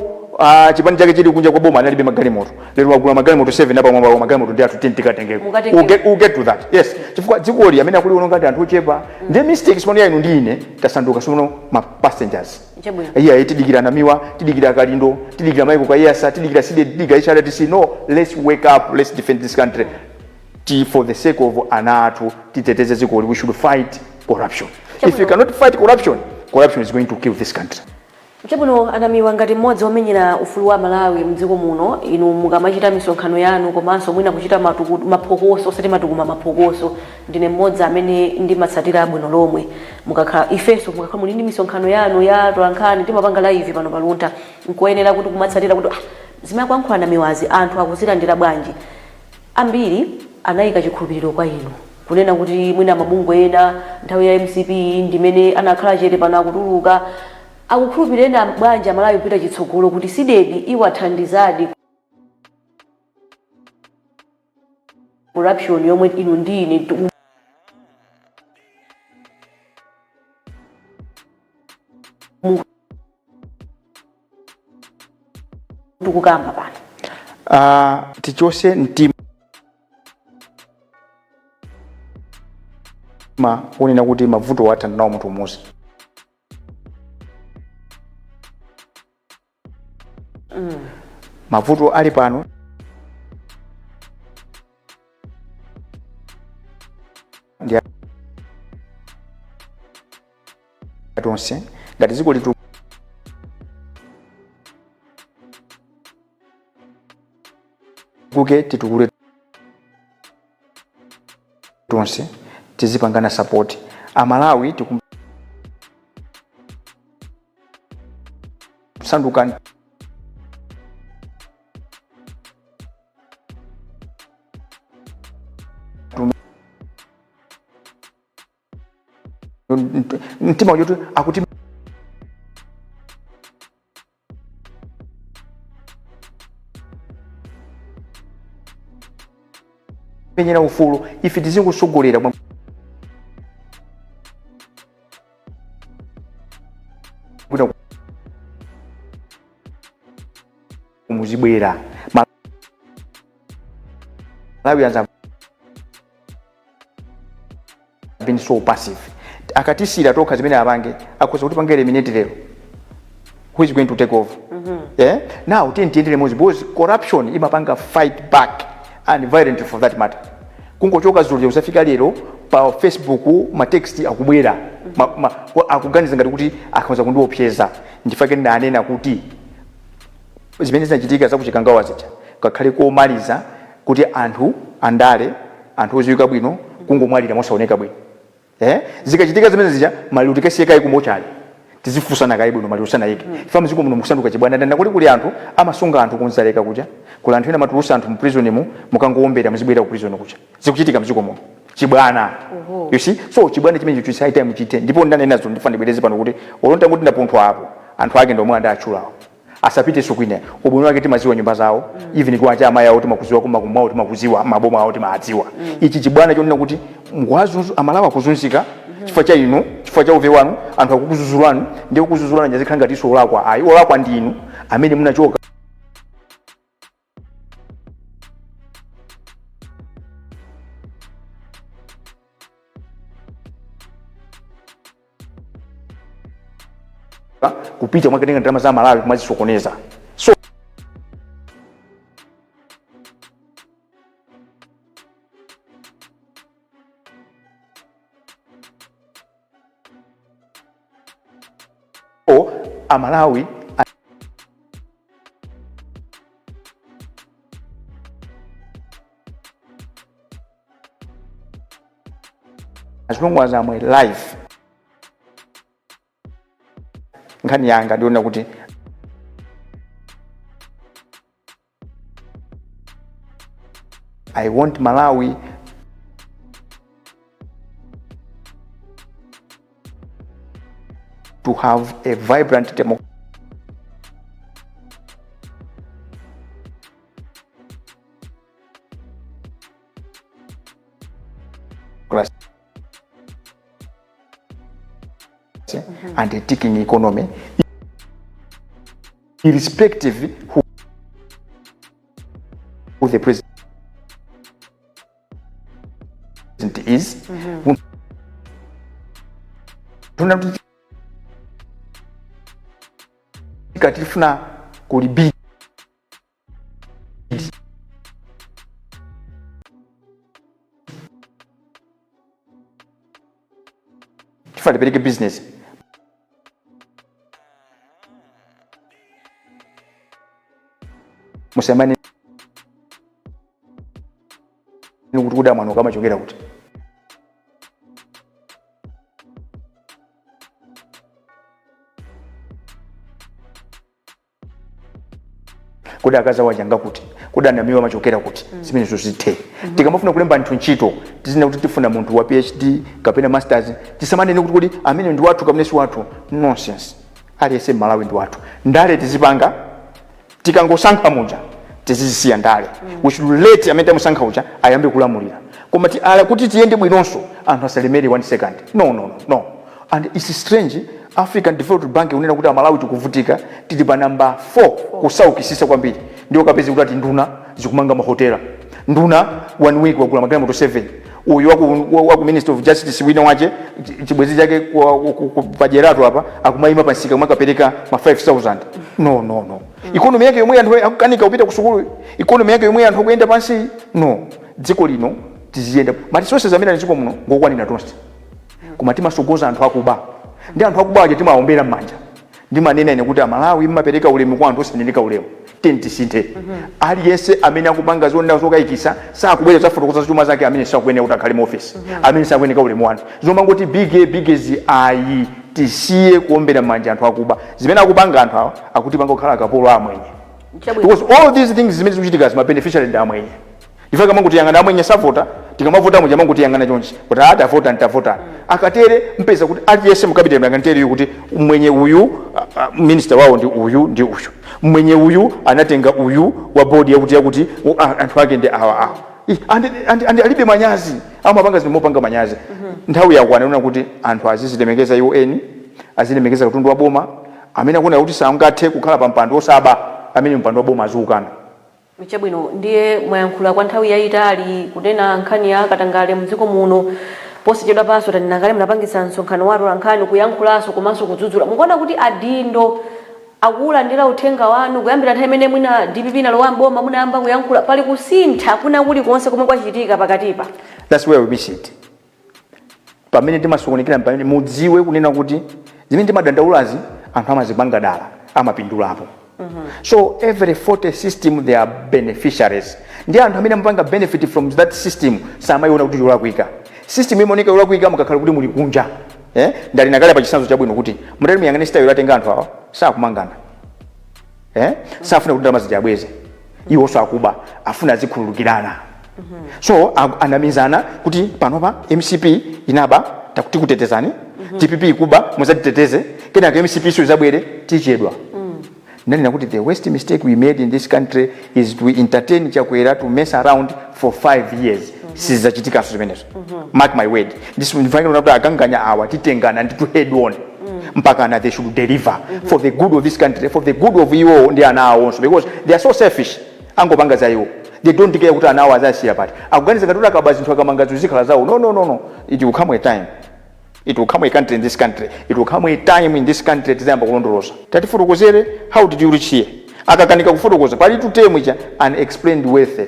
chipani chake chili kunja kwa boma analibe magali moto lero wagula magali moto 7 apa mwamba magali moto ndi atu 10 tikatengeko we'll get to that. Yes, chifukwa dzikoli amene akuli unongati anthu ochepa ndi mistakes pano yainu ndine tasanduka sono ma passengers tidikira Namiwa, tidikira Kalindo, tidikira Maiko Kayasa, tidikira Side, tidikira HRTC. No, let's wake up, let's defend this country for the sake of anatu titeteze zikoli. We should fight corruption. If you cannot fight corruption is going to kill this country. Chabuno Namiwa ngati mmodzi womenyera ufulu wa Malawi mdziko muno inu mukamachita misonkhano yanu komanso mwina kuchita maphokoso osati matukuma maphokoso ndine mmodzi amene ndimatsatira bwino lomwe mukakhala ifeso mukakhala muli ndi misonkhano yanu ya Nkhani timapanga live pano palunta nkoyenera kuti kumatsatira kuti zimakwankhwana Namiwazi anthu akuzilandira bwanji ambiri anayika chikhulupiriro kwa inu kunena kuti mwina mabungwe ena nthawi ya MCP ndimene anakhala chete pano akutuluka akukhulupirira bwanji Malawi kupita chitsogolo kuti sidedi iwathandizadi corruption yomwe inu ndine tukukamba pano tichose mtima unena kuti mavuto watha nawo munthu umodzi mavuto ali pano ndi atonse ngati dziko litu kuke titukule tonse tizipangana support Amalawi tikumsanduka mtima ujotu akuti penyera ufulu ife tizikusogolera kumuzibwera Malawi anza been so passive akatisira toka zimene apange akhoza kuti pangere minute lero who is going to take over now tiendele mozi because corruption imapanga fight back and violent for that matter kungochoka zulu usafika lero pa Facebook ma text akubwera akuganiza ngati kuti akhoza kundiopyeza ndifake ndanena kuti zimene zinachitika zakuchikangawa zija kakhale komaliza kuti anthu andale anthu oziwika bwino kungomwalira mosaoneka bwino zikachitika zimene zija mali utikasiyeka iku mochali tizifusana kai bwino mali usana yake ifamu ziko muno musanduka chibwana ndanda kuli anthu amasunga anthu kunzaleka kuja kula anthu ena matulusa anthu mu prison mu mukangoombera muzibwera ku prison kuja zikuchitika mziko muno chibwana you see so chibwana chimene chitu sai time chite ndipo ndanena nazo ndifane bweleze pano kuti olonta kuti ndapunthwa apo anthu ake ndomwe andachulawo asapite sukwine ubuntu wake timaziwa nyumba zawo even kwa chama yawo timakuziwa kumakumwa timakuziwa maboma yawo timadziwa ichi chibwana chonena kuti mwazu Amalawi kuzunzika chifukwa cha inu chifukwa cha uve wanu anthu akukuzuzulwanu ndiye kukuzuzulwana nyazikhala ngati so olakwa ayi olakwa ndinu amene munachoka kupita mwakatenga ndalama za Malawi kumazisokoneza so Amalawi as long as I'm alive Nkhani yanga ndiona kuti I want Malawi to have a vibrant democracy and a ticking economy, irrespective who the president is. Katifuna kulibidi kifale peleke business musemani kuti kuda mwana kama chongera kuti kodi akaza wajanga kuti kodi Namiwa machokera kuti zimenezo zithe tikamafuna kulemba anthu ntchito tizina kuti tifuna munthu wa PhD kapena masters tisamanene kuti amene ndi wathu kapena si wathu nonsense aliyense Malawi ndi wathu ndale tizipanga tikangosankha muja tizisiya ndale we should let amene tamusankha uja ayambe kulamulira koma ala kuti tiyende bwinonso anthu asalemere 1 second no and it's strange African Development Bank unena kuti Malawi tikuvutika tili pa number 4 kusaukisisa kwambiri ndio kapezi kuti nduna zikumanga mahotela nduna 1 week wakula magana moto 7 uyu waku Minister of Justice wina wache chibwezi chake kwa jerato hapa akumaima pansika mwakapereka ma 5000 no economy yake yomwe anthu akukanika upita kusukulu economy yake yomwe anthu kuyenda pansi no dziko lino tiziyenda mati sources amene alizipo muno ngokwanira tonse koma timasogoza anthu akuba ndi anthu akuba aje timaombera mmanja ndi manena ine kuti Malawi mmapereka ulemu kwa anthu osaneneka ulemu tentisinte aliyense amene akupanga zonda zokayikisa sakubwera zafotokoza chuma zake amene sakuyenera kuti akhale mu office amene sakuyenera ulemu wanu zomba ngoti big ayi tisiye kuombera mmanja anthu akuba zimene akupanga anthu awa akuti panga kukhala akapolo amwenye because all these things zimene zikuchitika zima beneficial ndi amwenye ifaka mangu tiyangana amwenye savota tikamavota muja mangu tiyangana chonchi kuti atavota nitavota akatere mpeza kuti aliyense mukabite mlangantere kuti mwenye uyu minister wawo ndi uyu mwenye uyu anatenga uyu wa bodi yakuti anthu ake ndi awa and alibe manyazi amapanga zimopanga manyazi nthawi yakwana una kuti anthu azizilemekeza UN azilemekeza katundu wa boma amene akuna kuti sangathe kukhala pa mpando osaba amene mpando wa boma azukana Mchabwino ndiye mwayankhula kwa nthawi yayitali kunena nkhani ya katangale mdziko muno posachedwa paso taninakale mnapangisa msonkhano watu la nkhani kuyankhulaso komanso kudzudzula mukuona kuti adindo akulandira uthenga wanu kuyambira nthawi imene mwina DPP nalowa mboma munayamba kuyankhula pali kusintha kuna kuli konse komwe kwachitika pakatipa that's where we miss it pamene timasokonekera pamene mudziwe kunena kuti zimene timadandaulazi anthu amazipanga dala amapindulapo so every 40 system they are beneficiaries ndi anthu amene amapanga benefit from that system samayiona kuti yolakwika system imoneka yolakwika mukakhala kuti muli kunja ndali nakale pa chisanzo chabwino kuti mutali muyangane sitayo latenga anthu awa sakumangana safuna kuti ndalama zijabweze iwo akuba afuna zikhululukirana so anamizana kuti panopa MCP inaba takuti kutetezani DPP kuba muzatiteteze kenaka MCP so zabwere tichedwa nani nakuti the worst mistake we made in this country is to entertain Chakwera to mess around for 5 years sizachitika zimenezo mark my word this will find out akanganya awa titengana ndi to head on mpaka na they should deliver for the good of this country for the good of you ndi ana awo because they are so selfish angopanga za iwo they don't care kuti ana awo azasiya pati akuganiza katula akabazi nthu akamanga zikhala zawo no it will come a time it will come a country in this country it will come a time in this country tizamba kulondoloza tatifotokozere how did you reach here akakanika kufotokoza pali tutemwicha unexplained worth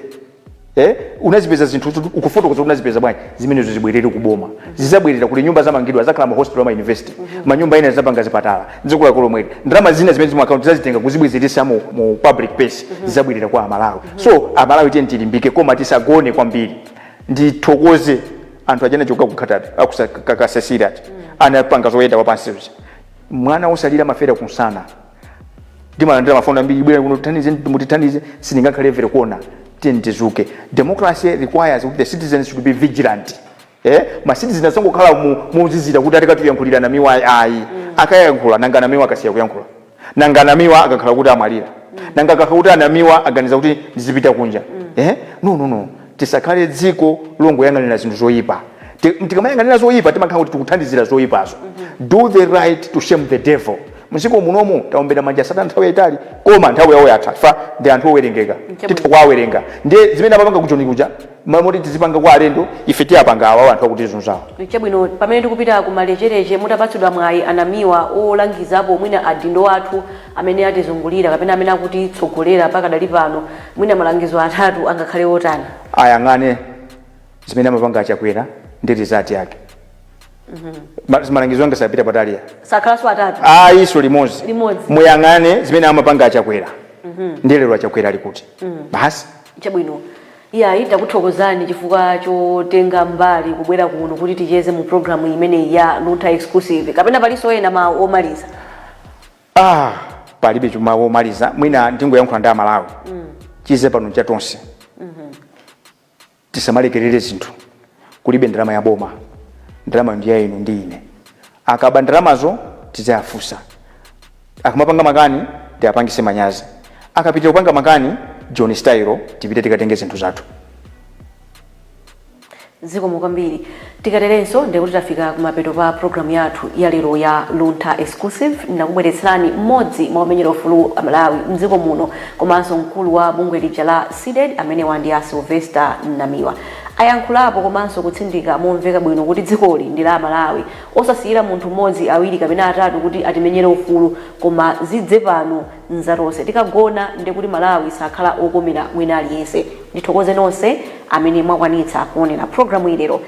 unazipeza zinthu ukufotokoza unazipeza bwanji zimenezo zibwerere kuboma zizabwerera kuli nyumba zamangidwa zakhala ma hospital ma university manyumba ina zapanga zipatala nzikula kolomwe ndrama zina zimene mu account zazitenga kuzibwezeresa mu public place zizabwerera kwa Malawi so Malawi tilimbike koma tisagone kwambiri ndithokoze anthu ajana choka kukhatatu akusakakasasira anapanga zoyenda kwa pansi mwana osalira mafera kunsana ndimalandira mafona mbiri bwera kuno mutitanize siningakhale vere kuona tizuke democracy requires that the citizens should be vigilant ma citizens asangokhala muzizira kuti atakatuyankhulira Namiwa ayi akayankhula nanga Namiwa akasiya kuyankhula nanga Namiwa akakhala kuti amwalira nanga akakhala kuti Namiwa aganiza kuti ndizipita kunja no tisakhale dziko longoyang'anira zinthu zoyipa tikamayang'anira zoyipa timakhala kuti tikuthandizira zoyipazo do the right to shame the devil muziko munomu taombera manja Satana nthawi yayitali koma nthawi yawo yatha fa ndi anthu owerenga titha kwawerenga ndi zimene amapanga kuchoni kuja mamoti tizipanga kwa alendo ife tiyapanga awa anthu akuti zunzawo chabwino pamene tikupita kumalechereche mutapatsidwa mwayi Namiwa olangizapo mwina adindo athu amene atizungulira kapena amene akuti tsogolera pakadali pano mwina malangizo atatu angakhale otani ayang'ane zimene amapanga Chakwera ndi result yake malangizo anga sapita patalia sakhalanso atatu iso limodzi muyang'ane zimene amapanga Chakwera ndi lero Chakwera ali kuti basi chabwino ita kuthokozani chifukwa chotenga mbali kubwera kuno kuti ticheze mu program imene ya Luta exclusive kapena paliso ena ma omaliza palibe chuma womaliza mwina ndingoyankhula ndi Amalawi chize pano chatonse tisamalekerere zinthu kulibe ndalama ya boma, ndalama ndi ya inu ndi ine. Akaba ndalamazo tizayafusa, akamapanga makani tiapangise manyazi, akapita kupanga makani John Style tipite tikatenge zinthu zathu. Zikomo kwambiri. Tikaterenso ndikuti tafika kumapeto pa program yathu ya lero ya Luntha Exclusive. Ndakubweretserani mmodzi mwa amenyera ufulu Amalawi mdziko muno komanso mkulu wa bungwe lija la SIDED amene wandi a Silvester Namiwa. Ayankhulapo komanso kutsindika momveka bwino kuti dzikoli ndi la Malawi, osasiyira munthu mmodzi awiri kapena atatu kuti atimenyere ufulu, koma zidze pano nzatonse. Tikagona ndikuti Malawi sakhala okomera wina aliyense. Ndithokoze nonse amene mwakwanitsa kuonera programu ilero.